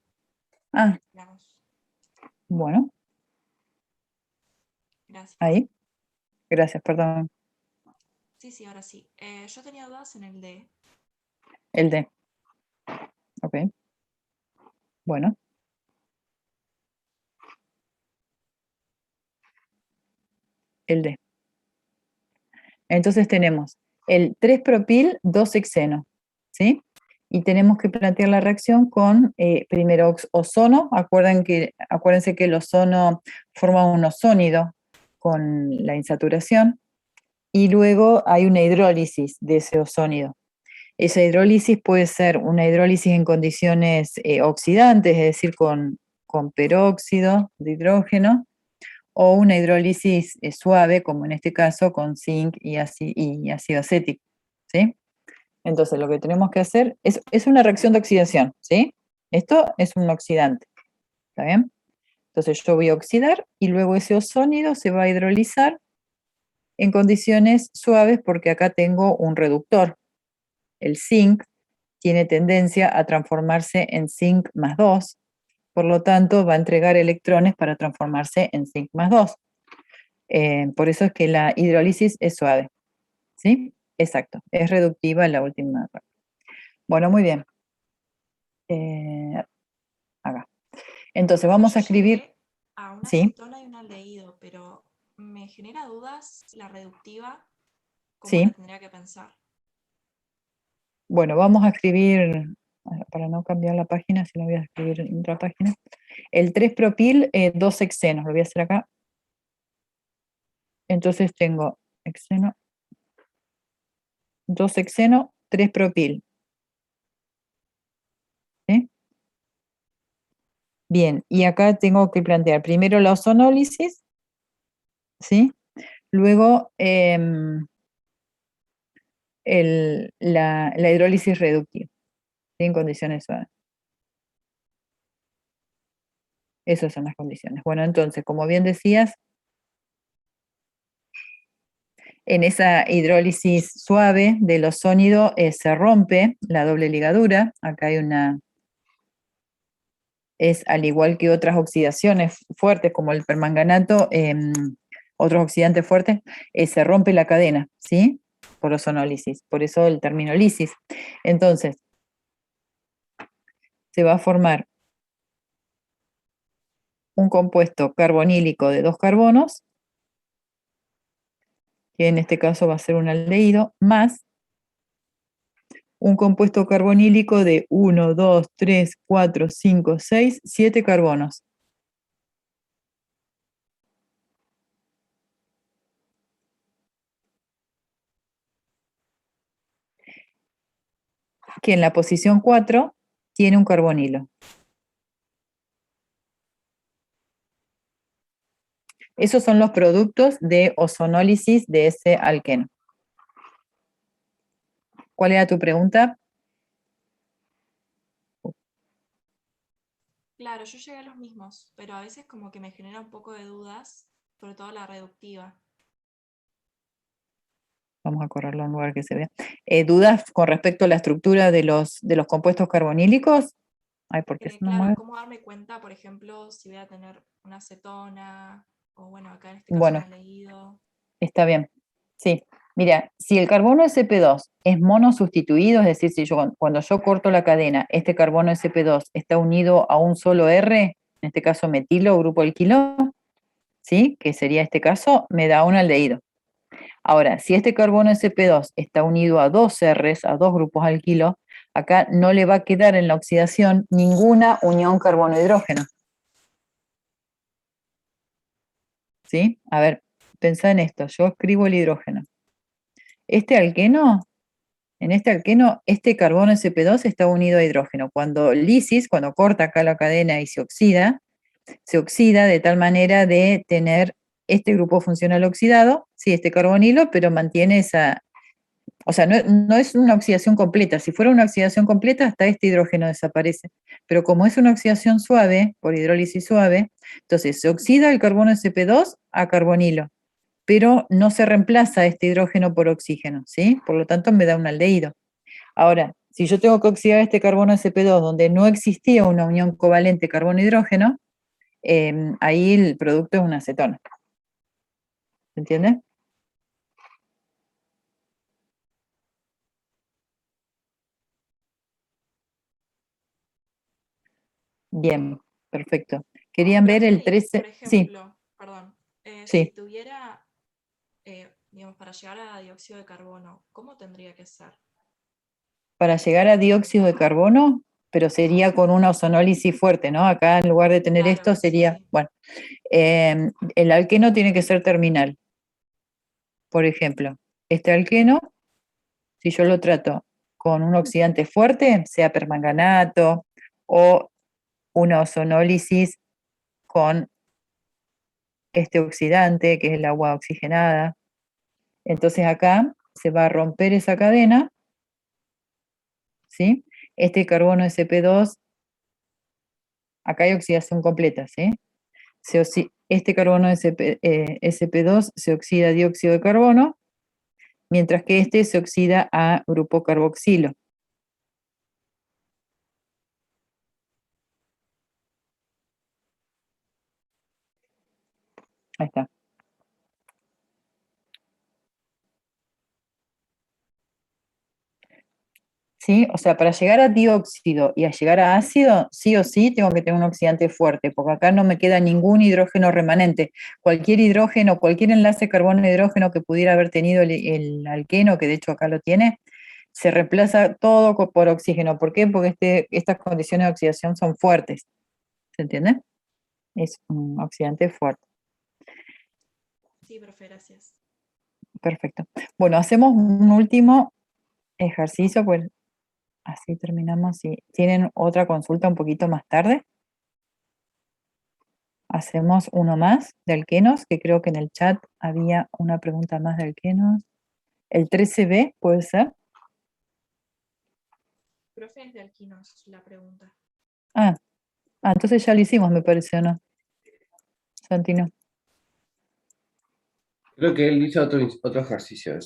Ah, Veamos. bueno, Gracias. ahí. Gracias, perdón. Sí, sí, ahora sí. Yo tenía dudas en el D. El D. Ok. Bueno. El D. Entonces tenemos el 3-propil, 2-hexeno, ¿sí? Y tenemos que plantear la reacción con primero ozono. Acuérdense que el ozono forma un ozónido con la insaturación. Y luego hay una hidrólisis de ese ozónido. Esa hidrólisis puede ser una hidrólisis en condiciones oxidantes, es decir, con peróxido de hidrógeno, o una hidrólisis suave, como en este caso con zinc y ácido acético, ¿sí? Entonces lo que tenemos que hacer es una reacción de oxidación, ¿sí? Esto es un oxidante, ¿está bien? Entonces yo voy a oxidar y luego ese ozónido se va a hidrolizar en condiciones suaves porque acá tengo un reductor. El zinc tiene tendencia a transformarse en zinc más 2, por lo tanto va a entregar electrones para transformarse en zinc más 2. Por eso es que la hidrólisis es suave, ¿sí? Exacto, es reductiva la última parte. Bueno, muy bien. Acá. Entonces vamos a Yo escribir, llegué a una sí, cetona y un aldehído, pero me genera dudas la reductiva, cómo la sí. tendría que pensar. Bueno, vamos a escribir, para no cambiar la página, si no voy a escribir en otra página. El 3-propil, 2-hexenos, lo voy a hacer acá. Entonces tengo hexeno, 2-hexeno, 3-propil. ¿Sí? Bien, y acá tengo que plantear primero la ozonólisis, ¿sí? Luego la hidrólisis reductiva, ¿sí? En condiciones suaves. Esas son las condiciones. Bueno, entonces, como bien decías, en esa hidrólisis suave del ozónido se rompe la doble ligadura. Acá hay es al igual que otras oxidaciones fuertes como el permanganato, otros oxidantes fuertes, se rompe la cadena, ¿sí? Por ozonólisis, por eso el término lisis. Entonces, se va a formar un compuesto carbonílico de 2 carbonos, que en este caso va a ser un aldehído, más un compuesto carbonílico de 1, 2, 3, 4, 5, 6, 7 carbonos. Que en la posición 4 tiene un carbonilo. Esos son los productos de ozonólisis de ese alqueno. ¿Cuál era tu pregunta? Claro, yo llegué a los mismos, pero a veces como que me genera un poco de dudas, sobre todo la reductiva. Vamos a correrlo a un lugar que se vea. ¿Dudas con respecto a la estructura de los compuestos carbonílicos? Ay, ¿por qué se me Claro, mueve? ¿cómo darme cuenta, por ejemplo, si voy a tener una acetona, o bueno, acá en este caso un Bueno, aldehído? está bien. Sí, mira, si el carbono sp2 es monosustituido, es decir, si yo, cuando yo corto la cadena, este carbono sp2 está unido a un solo R, en este caso metilo, grupo alquilo, ¿sí? Que sería este caso, me da un aldehído. Ahora, si este carbono sp2 está unido a dos Rs, a dos grupos alquilo, acá no le va a quedar en la oxidación ninguna unión carbono-hidrógeno. ¿Sí? A ver, pensá en esto, yo escribo el hidrógeno. Este alqueno, en este alqueno, este carbono sp2 está unido a hidrógeno. Cuando lisis, cuando corta acá la cadena y se oxida de tal manera de tener este grupo funcional oxidado, sí, este carbonilo, pero mantiene esa, o sea, no es una oxidación completa. Si fuera una oxidación completa, hasta este hidrógeno desaparece. Pero como es una oxidación suave, por hidrólisis suave, entonces se oxida el carbono sp2 a carbonilo, pero no se reemplaza este hidrógeno por oxígeno, ¿sí? Por lo tanto, me da un aldehído. Ahora, si yo tengo que oxidar este carbono sp2 donde no existía una unión covalente carbono-hidrógeno, ahí el producto es una acetona. ¿Se entiende? Bien, perfecto. Querían ver el Profe, y, 13. por Sí, ejemplo, perdón, si sí. tuviera, digamos, para llegar a dióxido de carbono, ¿cómo tendría que ser? Para llegar a dióxido de carbono, pero sería con una ozonólisis fuerte, ¿no? Acá en lugar de tener Claro, esto sí, sería, sí. bueno, el alqueno tiene que ser terminal. Por ejemplo, este alqueno, si yo lo trato con un oxidante fuerte, sea permanganato o una ozonólisis con este oxidante, que es el agua oxigenada, entonces acá se va a romper esa cadena, ¿sí? Este carbono sp2, acá hay oxidación completa, ¿sí? Este carbono sp2 se oxida a dióxido de carbono, mientras que este se oxida a grupo carboxilo. Ahí está. ¿Sí? O sea, para llegar a dióxido y a llegar a ácido, sí o sí tengo que tener un oxidante fuerte, porque acá no me queda ningún hidrógeno remanente. Cualquier hidrógeno, cualquier enlace carbono-hidrógeno que pudiera haber tenido el alqueno, que de hecho acá lo tiene, se reemplaza todo por oxígeno. ¿Por qué? Porque estas condiciones de oxidación son fuertes. ¿Se entiende? Es un oxidante fuerte. Sí, profe, gracias. Perfecto. Bueno, hacemos un último ejercicio, pues así terminamos. Si tienen otra consulta un poquito más tarde, hacemos uno más de alquenos, que creo que en el chat había una pregunta más de alquenos. El 13B, ¿puede ser? Profe, es de alquinos la pregunta. Ah, entonces ya lo hicimos, me parece, ¿o no? Santino. Creo que él hizo otro ejercicio.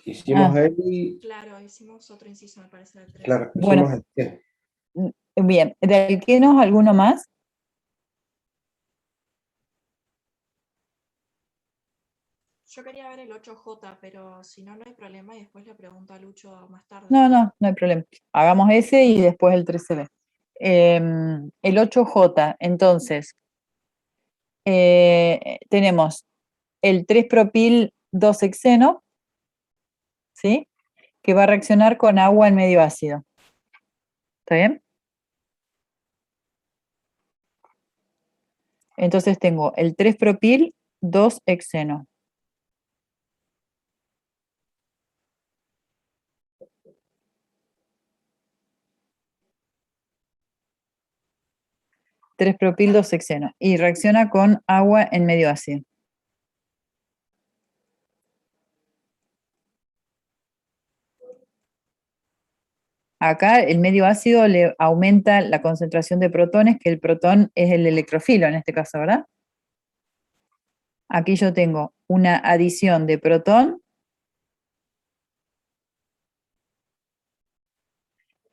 Hicimos Ah, él, Claro, hicimos otro inciso, me parece, del 13. claro, bueno, hicimos el. bien. ¿De alquenos alguno más? Yo quería ver el 8J, pero si no, no hay problema y después le pregunto a Lucho más tarde. No hay problema. Hagamos ese y después el 13B. El 8J, entonces, tenemos el 3-propil 2-hexeno, ¿sí? Que va a reaccionar con agua en medio ácido. ¿Está bien? Entonces tengo el 3-propil 2-hexeno. Tres-propil 2-hexeno. Y reacciona con agua en medio ácido. Acá el medio ácido le aumenta la concentración de protones, que el protón es el electrofilo en este caso, ¿verdad? Aquí yo tengo una adición de protón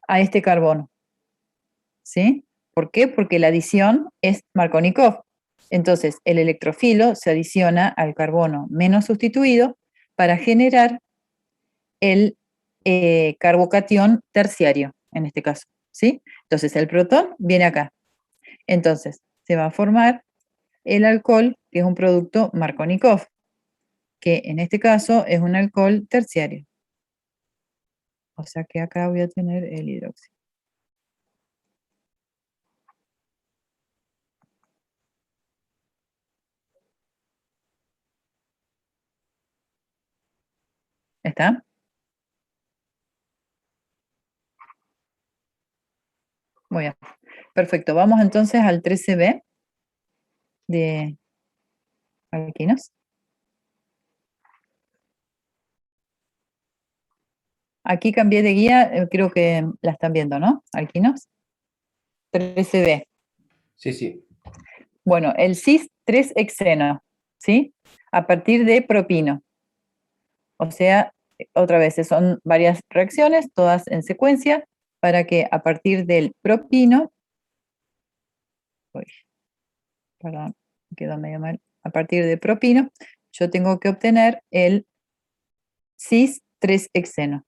a este carbono. ¿Sí? ¿Por qué? Porque la adición es Markovnikov. Entonces, el electrofilo se adiciona al carbono menos sustituido para generar el carbocatión terciario, en este caso, ¿sí? Entonces el protón viene acá. Entonces se va a formar el alcohol, que es un producto Markovnikov, que en este caso es un alcohol terciario. O sea que acá voy a tener el hidróxido. ¿Está? Muy bien. Perfecto. Vamos entonces al 13B de alquinos. Aquí cambié de guía, creo que la están viendo, ¿no? Alquinos. 13B. Sí, sí. Bueno, el cis 3-hexeno, ¿sí? A partir de propino. O sea, otra vez, son varias reacciones, todas en secuencia, para que a partir del propino, uy, perdón, quedó medio mal, a partir de propino, yo tengo que obtener el cis 3-hexeno.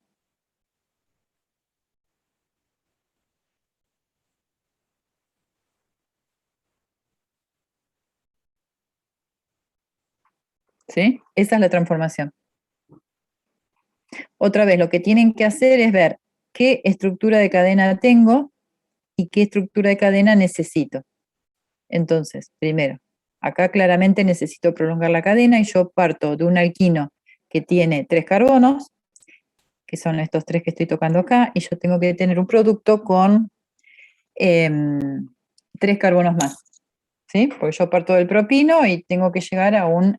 ¿Sí? Esa es la transformación. Otra vez, lo que tienen que hacer es ver qué estructura de cadena tengo y qué estructura de cadena necesito. Entonces, primero, acá claramente necesito prolongar la cadena y yo parto de un alquino que tiene 3 carbonos, que son estos 3 que estoy tocando acá, y yo tengo que tener un producto con 3 carbonos más, ¿sí? Porque yo parto del propino y tengo que llegar a un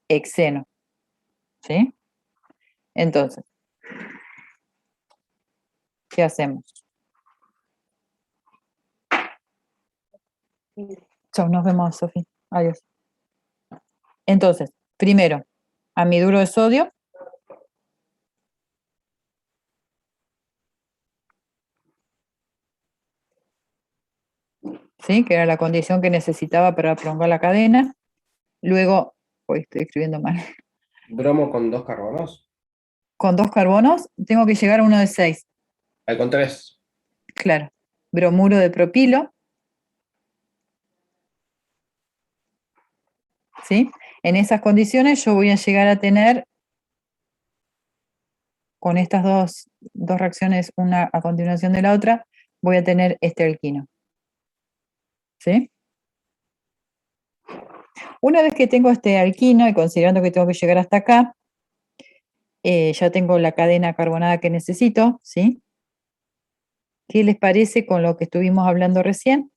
hexeno, ¿sí? Entonces, ¿qué hacemos? Chao, nos vemos, Sofía. Adiós. Entonces, primero, amiduro de sodio. ¿Sí? Que era la condición que necesitaba para prolongar la cadena. Luego, hoy estoy escribiendo mal, Bromo con 2 carbonos. con 2 carbonos, tengo que llegar a uno de 6, Hay con 3. claro. Bromuro de propilo, ¿sí? En esas condiciones yo voy a llegar a tener, con estas dos reacciones, una a continuación de la otra, voy a tener este alquino, ¿sí? Una vez que tengo este alquino, y considerando que tengo que llegar hasta acá, ya tengo la cadena carbonada que necesito, ¿sí? ¿Qué les parece con lo que estuvimos hablando recién?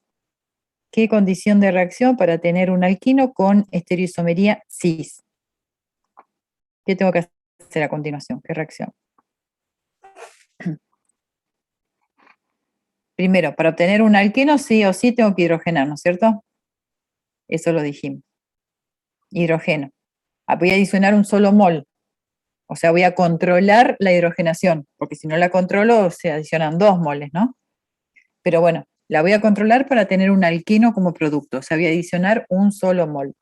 ¿Qué condición de reacción para tener un alquino con estereoisomería cis? ¿Qué tengo que hacer a continuación? ¿Qué reacción? Primero, para obtener un alqueno sí o sí tengo que hidrogenar, ¿no es cierto? Eso lo dijimos. Hidrogeno. Voy a adicionar un solo mol. O sea, voy a controlar la hidrogenación, porque si no la controlo se adicionan 2 moles, ¿no? Pero bueno, la voy a controlar para tener un alqueno como producto. O sea, voy a adicionar un solo mol.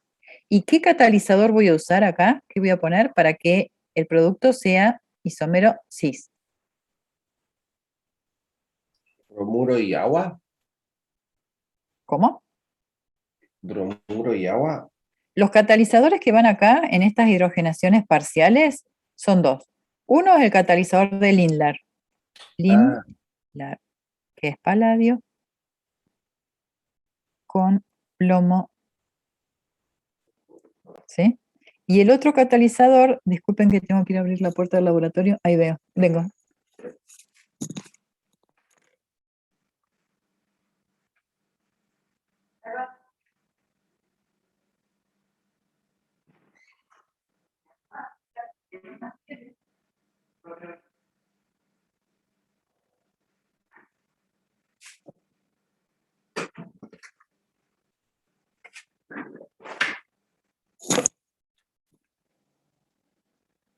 ¿Y qué catalizador voy a usar acá? ¿Qué voy a poner para que el producto sea isómero cis? Bromuro y agua. ¿Cómo? Bromuro y agua. Los catalizadores que van acá en estas hidrogenaciones parciales son 2. Uno es el catalizador de Lindlar. Ah, Lindlar, que es paladio con plomo, ¿sí? Y el otro catalizador, disculpen que tengo que ir a abrir la puerta del laboratorio, ahí veo, vengo.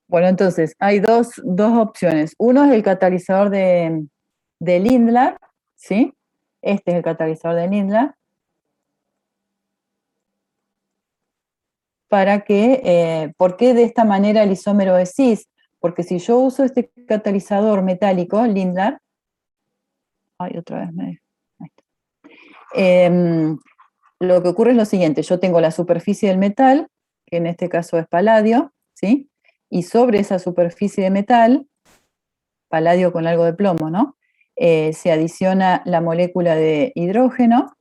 Bueno, entonces, hay dos opciones. Uno es el catalizador de Lindlar, ¿sí? Este es el catalizador de Lindlar. para que, ¿por qué de esta manera el isómero es cis? Porque si yo uso este catalizador metálico, Lindlar, ay, otra vez me... ahí está. Lo que ocurre es lo siguiente, yo tengo la superficie del metal, que en este caso es paladio, ¿sí? Y sobre esa superficie de metal, paladio con algo de plomo, ¿no? Se adiciona la molécula de hidrógeno.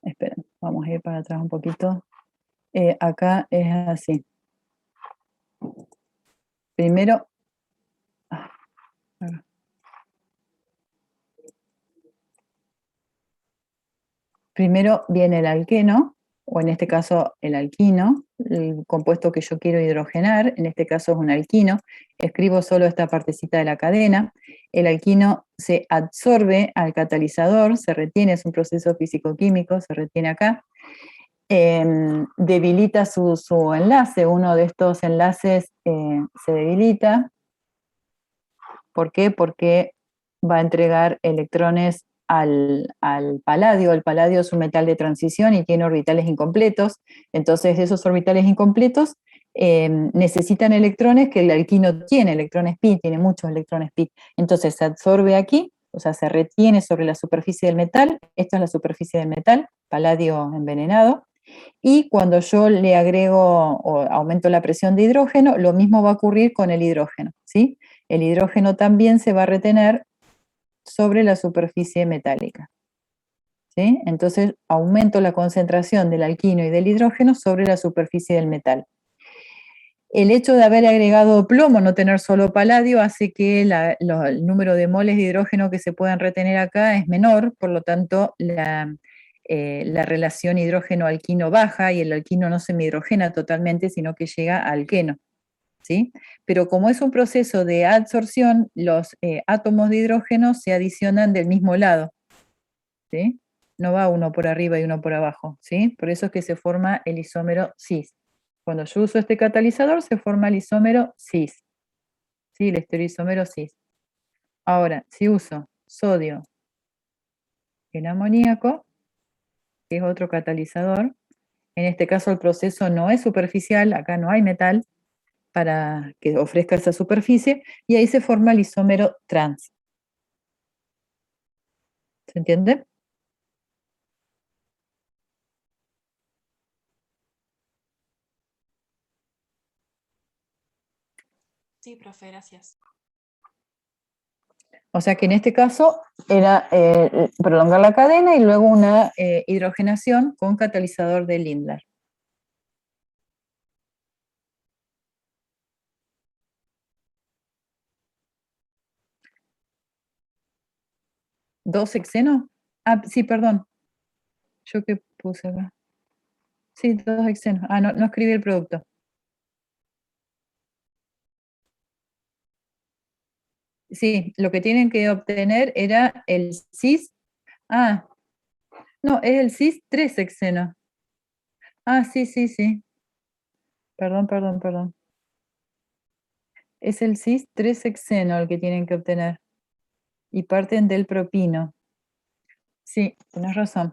Esperen, vamos a ir para atrás un poquito. Acá es así. Primero, primero viene el alqueno, o en este caso el alquino, el compuesto que yo quiero hidrogenar, en este caso es un alquino. Escribo solo esta partecita de la cadena. El alquino se absorbe al catalizador, se retiene, es un proceso físico-químico, se retiene acá. Debilita su enlace, uno de estos enlaces se debilita. ¿Por qué? Porque va a entregar electrones al paladio. El paladio es un metal de transición y tiene orbitales incompletos. Entonces, esos orbitales incompletos necesitan electrones que el alquino tiene, electrones pi, tiene muchos electrones pi. Entonces, se absorbe aquí, o sea, se retiene sobre la superficie del metal. Esta es la superficie del metal, paladio envenenado. Y cuando yo le agrego o aumento la presión de hidrógeno, lo mismo va a ocurrir con el hidrógeno, ¿sí? El hidrógeno también se va a retener sobre la superficie metálica, ¿sí? Entonces aumento la concentración del alquino y del hidrógeno sobre la superficie del metal. El hecho de haber agregado plomo, no tener solo paladio, hace que el número de moles de hidrógeno que se puedan retener acá es menor, por lo tanto la relación hidrógeno-alquino baja y el alquino no se hidrogena totalmente, sino que llega a alqueno, ¿sí? Pero como es un proceso de adsorción, los átomos de hidrógeno se adicionan del mismo lado, ¿sí? No va uno por arriba y uno por abajo, ¿sí? Por eso es que se forma el isómero cis. Cuando yo uso este catalizador se forma el isómero cis, ¿sí? El estereoisómero cis. Ahora, si uso sodio en amoníaco, que es otro catalizador, en este caso el proceso no es superficial, acá no hay metal para que ofrezca esa superficie, y ahí se forma el isómero trans. ¿Se entiende? Sí, profe, gracias. O sea que en este caso era prolongar la cadena y luego una hidrogenación con catalizador de Lindlar. ¿Dos hexeno? Ah, sí, perdón. ¿Yo qué puse acá? Sí, dos hexenos. Ah, no escribí el producto. Sí, lo que tienen que obtener era el cis. Ah, no, es el cis 3 hexeno. Ah, sí, sí, sí. Perdón. Es el cis 3 hexeno el que tienen que obtener. Y parten del propino. Sí, tenés razón.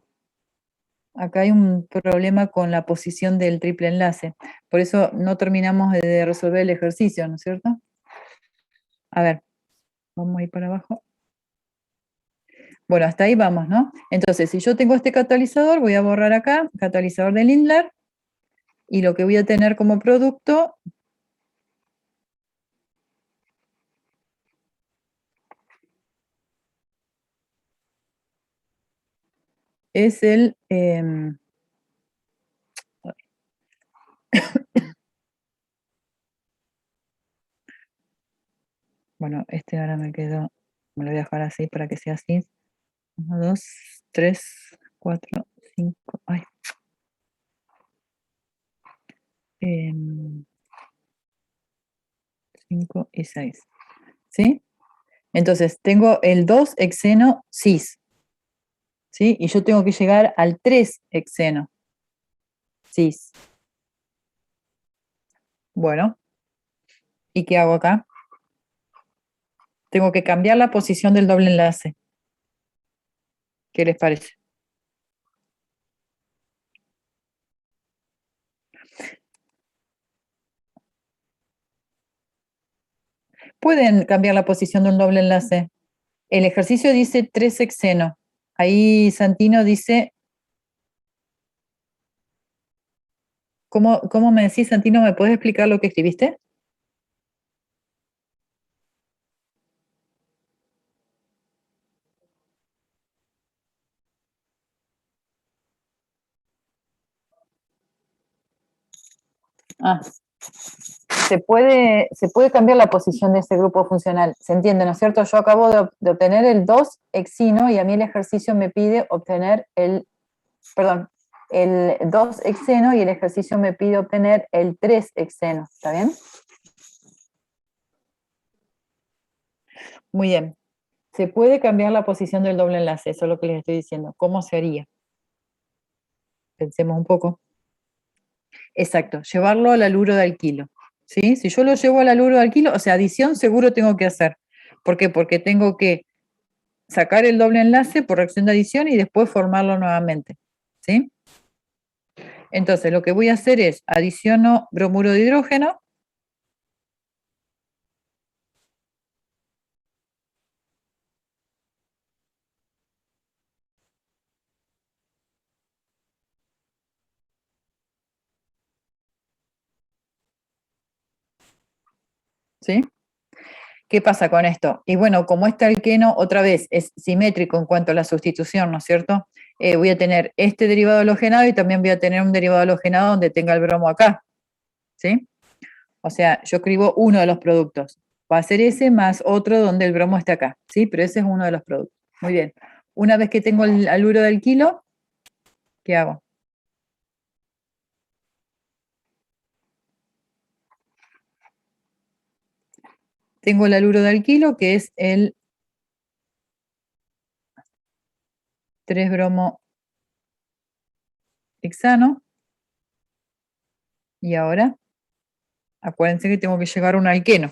Acá hay un problema con la posición del triple enlace. Por eso no terminamos de resolver el ejercicio, ¿no es cierto? A ver, vamos a ir para abajo. Bueno, hasta ahí vamos, ¿no? Entonces, si yo tengo este catalizador, voy a borrar acá, catalizador de Lindlar, y lo que voy a tener como producto es el... bueno, este ahora me quedó, me lo voy a dejar así para que sea así. 1, 2, 3, 4, 5, ay. 5 y 6. ¿Sí? Entonces, tengo el 2 hexeno cis. ¿Sí? Y yo tengo que llegar al 3 hexeno cis. Bueno, ¿y qué hago acá? Tengo que cambiar la posición del doble enlace. ¿Qué les parece? Pueden cambiar la posición de un doble enlace. El ejercicio dice 3-hexeno. Ahí Santino dice... ¿Cómo me decís, Santino? ¿Me puedes explicar lo que escribiste? Ah, se puede cambiar la posición de ese grupo funcional. ¿Se entiende, no es cierto? Yo acabo de obtener el 2-hexino y a mí el ejercicio me pide obtener el 2-hexeno y el ejercicio me pide obtener el 3-hexeno. ¿Está bien? Muy bien. Se puede cambiar la posición del doble enlace, eso es lo que les estoy diciendo. ¿Cómo se haría? Pensemos un poco. Exacto, llevarlo al haluro de alquilo. ¿Sí? Si yo lo llevo al haluro de alquilo, o sea, adición seguro tengo que hacer. ¿Por qué? Porque tengo que sacar el doble enlace por reacción de adición y después formarlo nuevamente. ¿Sí? Entonces, lo que voy a hacer es adiciono bromuro de hidrógeno. ¿Sí? ¿Qué pasa con esto? Y bueno, como este alqueno otra vez es simétrico en cuanto a la sustitución, ¿no es cierto? Voy a tener este derivado halogenado y también voy a tener un derivado halogenado donde tenga el bromo acá. ¿Sí? O sea, yo escribo uno de los productos. Va a ser ese más otro donde el bromo está acá. ¿Sí? Pero ese es uno de los productos. Muy bien. Una vez que tengo el haluro del kilo, ¿qué hago? Tengo el haluro del kilo, que es el 3-bromo hexano. Y ahora, acuérdense que tengo que llegar a un alqueno.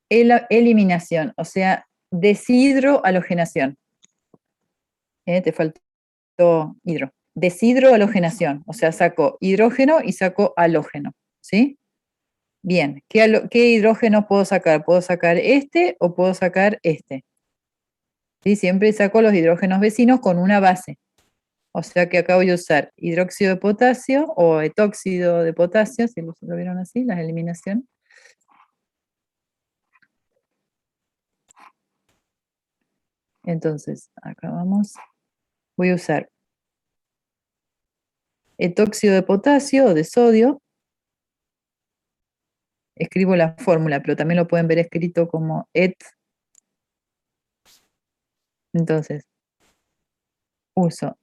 Eliminación, o sea, deshidrohalogenación. Te faltó hidro. Deshidrohalogenación, o sea, saco hidrógeno y saco halógeno. ¿Sí? Bien, ¿qué hidrógeno puedo sacar? ¿Puedo sacar este o puedo sacar este? ¿Sí? Siempre saco los hidrógenos vecinos con una base. O sea que acá voy a usar hidróxido de potasio o etóxido de potasio, si lo vieron así, la eliminación. Entonces, acá vamos. Voy a usar etóxido de potasio o de sodio. Escribo la fórmula, pero también lo pueden ver escrito como ET. Entonces, uso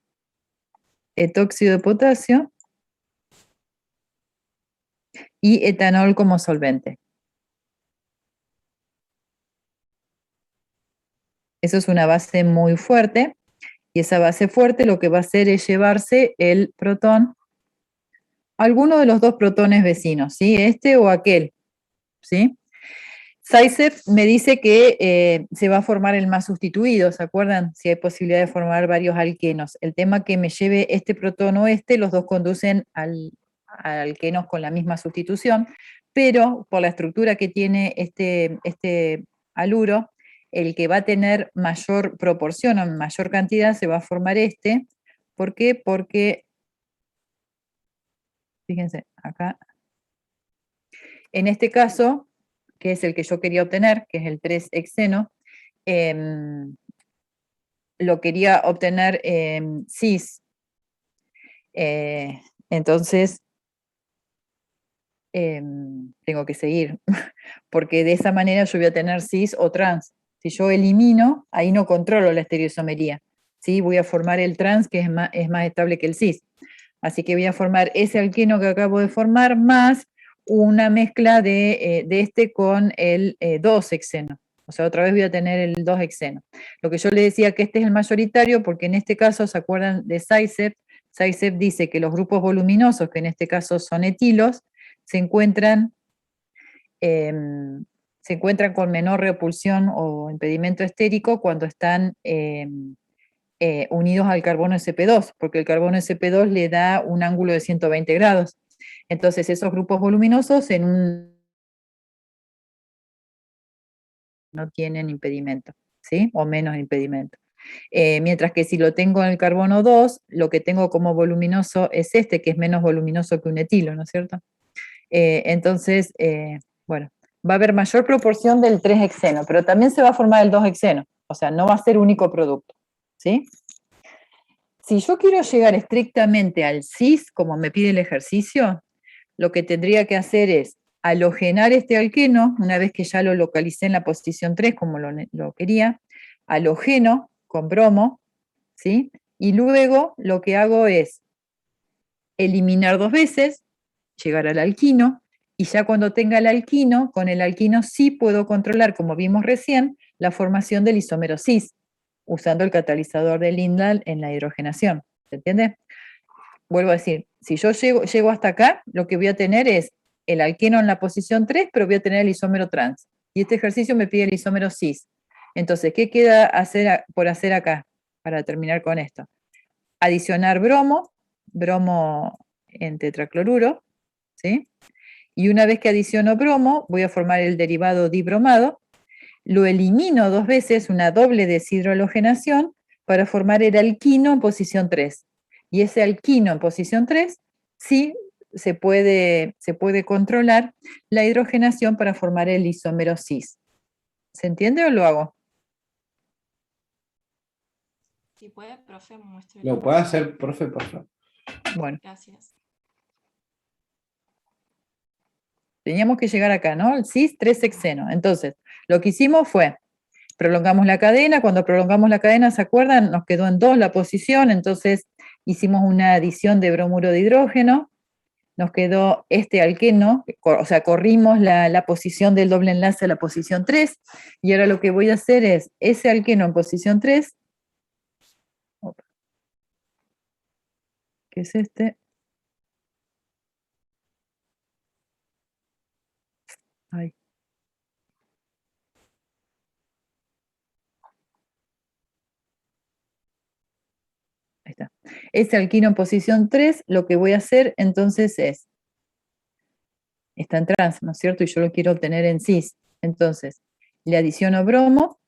etóxido de potasio y etanol como solvente. Eso es una base muy fuerte, y esa base fuerte lo que va a hacer es llevarse el protón, alguno de los dos protones vecinos, ¿sí? Este o aquel, ¿sí? Zaitsev me dice que se va a formar el más sustituido, ¿se acuerdan? Si hay posibilidad de formar varios alquenos. El tema que me lleve este protón o este, los dos conducen a alquenos con la misma sustitución, pero por la estructura que tiene este haluro, el que va a tener mayor proporción o mayor cantidad se va a formar este. ¿Por qué? Porque, fíjense, acá, en este caso, que es el que yo quería obtener, que es el 3-hexeno, lo quería obtener cis. Entonces, tengo que seguir, porque de esa manera yo voy a tener cis o trans. Si yo elimino, ahí no controlo la estereoisomería. ¿Sí? Voy a formar el trans, que es más estable que el cis. Así que voy a formar ese alqueno que acabo de formar, más una mezcla de este con el 2-hexeno. O sea, otra vez voy a tener el 2-hexeno. Lo que yo le decía que este es el mayoritario, porque en este caso, ¿se acuerdan de Zaitsev? Zaitsev dice que los grupos voluminosos, que en este caso son etilos, se encuentran se encuentran con menor repulsión o impedimento estérico cuando están unidos al carbono sp2, porque el carbono sp2 le da un ángulo de 120 grados. Entonces esos grupos voluminosos no tienen impedimento, ¿sí? O menos impedimento. Mientras que si lo tengo en el carbono 2, lo que tengo como voluminoso es este, que es menos voluminoso que un etilo, ¿no es cierto? Entonces, bueno, va a haber mayor proporción del 3-hexeno, pero también se va a formar el 2-hexeno, o sea, no va a ser único producto, ¿sí? Si yo quiero llegar estrictamente al cis, como me pide el ejercicio, lo que tendría que hacer es halogenar este alqueno, una vez que ya lo localicé en la posición 3, como lo quería, halogeno con bromo, ¿sí? Y luego lo que hago es eliminar 2 veces, llegar al alquino, y ya cuando tenga el alquino, con el alquino sí puedo controlar, como vimos recién, la formación del isómero cis, usando el catalizador de Lindlar en la hidrogenación. ¿Se entiende? Vuelvo a decir, si yo llego hasta acá, lo que voy a tener es el alqueno en la posición 3, pero voy a tener el isómero trans. Y este ejercicio me pide el isómero cis. Entonces, ¿qué queda por hacer acá? Para terminar con esto. Adicionar bromo en tetracloruro, ¿sí? Y una vez que adiciono bromo, voy a formar el derivado dibromado, lo elimino 2 veces, una doble deshidrohalogenación, para formar el alquino en posición 3. Y ese alquino en posición 3 sí se puede controlar la hidrogenación para formar el isómero cis. ¿Se entiende o lo hago? Si puede, profe, muestre. ¿Lo puede hacer, profe, por favor? Bueno, Gracias. teníamos que llegar acá, ¿no? El cis 3-hexeno. Entonces, lo que hicimos fue, prolongamos la cadena, cuando prolongamos la cadena, ¿se acuerdan? Nos quedó en 2 la posición, entonces hicimos una adición de bromuro de hidrógeno, nos quedó este alqueno, o sea, corrimos la posición del doble enlace a la posición 3, y ahora lo que voy a hacer es, ese alqueno en posición 3, que es este, ay, ahí está. Ese alquino en posición 3, lo que voy a hacer entonces es, está en trans, ¿no es cierto? Y yo lo quiero obtener en cis. Entonces, le adiciono bromo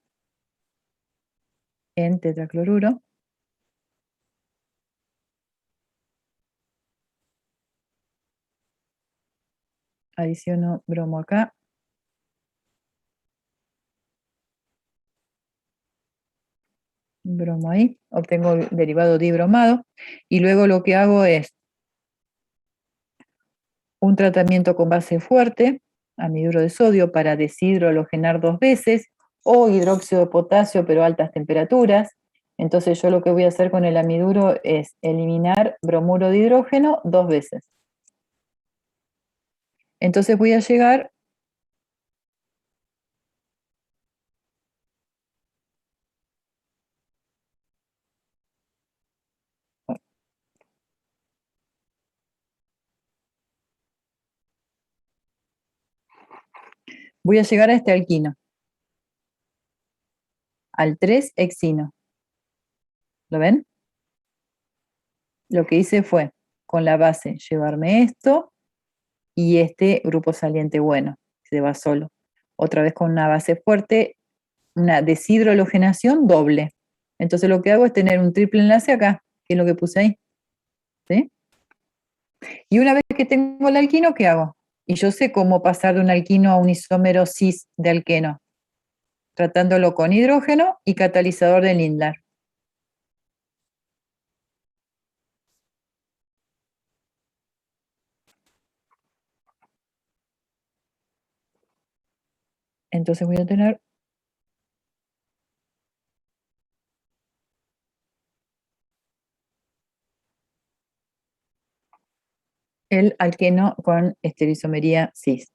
en tetracloruro. Adiciono bromo acá. Bromo ahí. Obtengo el derivado dibromado. Y luego lo que hago es un tratamiento con base fuerte, anhidro de sodio, para deshidrohalogenar 2 veces, o hidróxido de potasio, pero a altas temperaturas. Entonces yo lo que voy a hacer con el amiduro es eliminar bromuro de hidrógeno 2 veces. Entonces voy a llegar a este alquino, al 3-hexino. ¿Lo ven? Lo que hice fue, con la base, llevarme esto y este grupo saliente bueno, se va solo. Otra vez con una base fuerte, una deshidrohalogenación doble. Entonces lo que hago es tener un triple enlace acá, que es lo que puse ahí. ¿Sí? Y una vez que tengo el alquino, ¿qué hago? Y yo sé cómo pasar de un alquino a un isómero cis de alqueno, tratándolo con hidrógeno y catalizador de Lindlar. Entonces voy a tener el alqueno con esterisomería cis,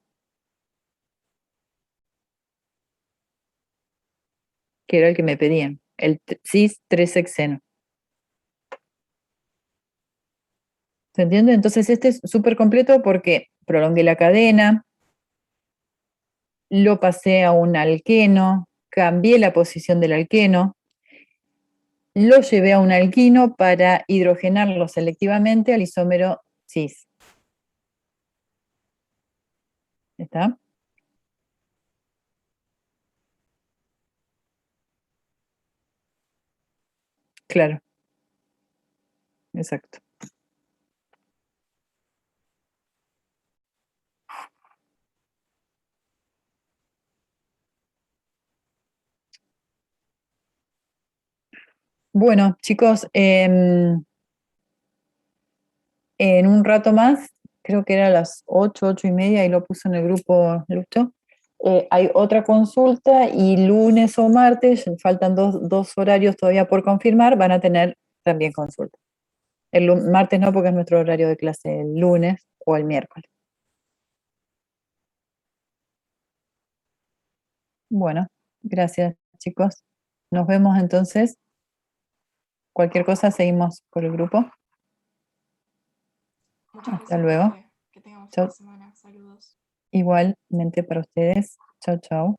que era el que me pedían, el cis 3-hexeno. ¿Se entiende? Entonces este es súper completo porque prolongué la cadena, lo pasé a un alqueno, cambié la posición del alqueno, lo llevé a un alquino para hidrogenarlo selectivamente al isómero cis. ¿Está? Claro. Exacto. Bueno, chicos, en un rato más, creo que era a las 8, 8:30, y lo puso en el grupo Lucho. Hay otra consulta y lunes o martes, faltan dos horarios todavía por confirmar, van a tener también consulta. El martes no, porque es nuestro horario de clase el lunes o el miércoles. Bueno, gracias, chicos. Nos vemos entonces. Cualquier cosa seguimos por el grupo. Muchas Hasta gracias, luego. profe. Que tengamos Chao. una semana. Saludos. Igualmente para ustedes. Chao, chao.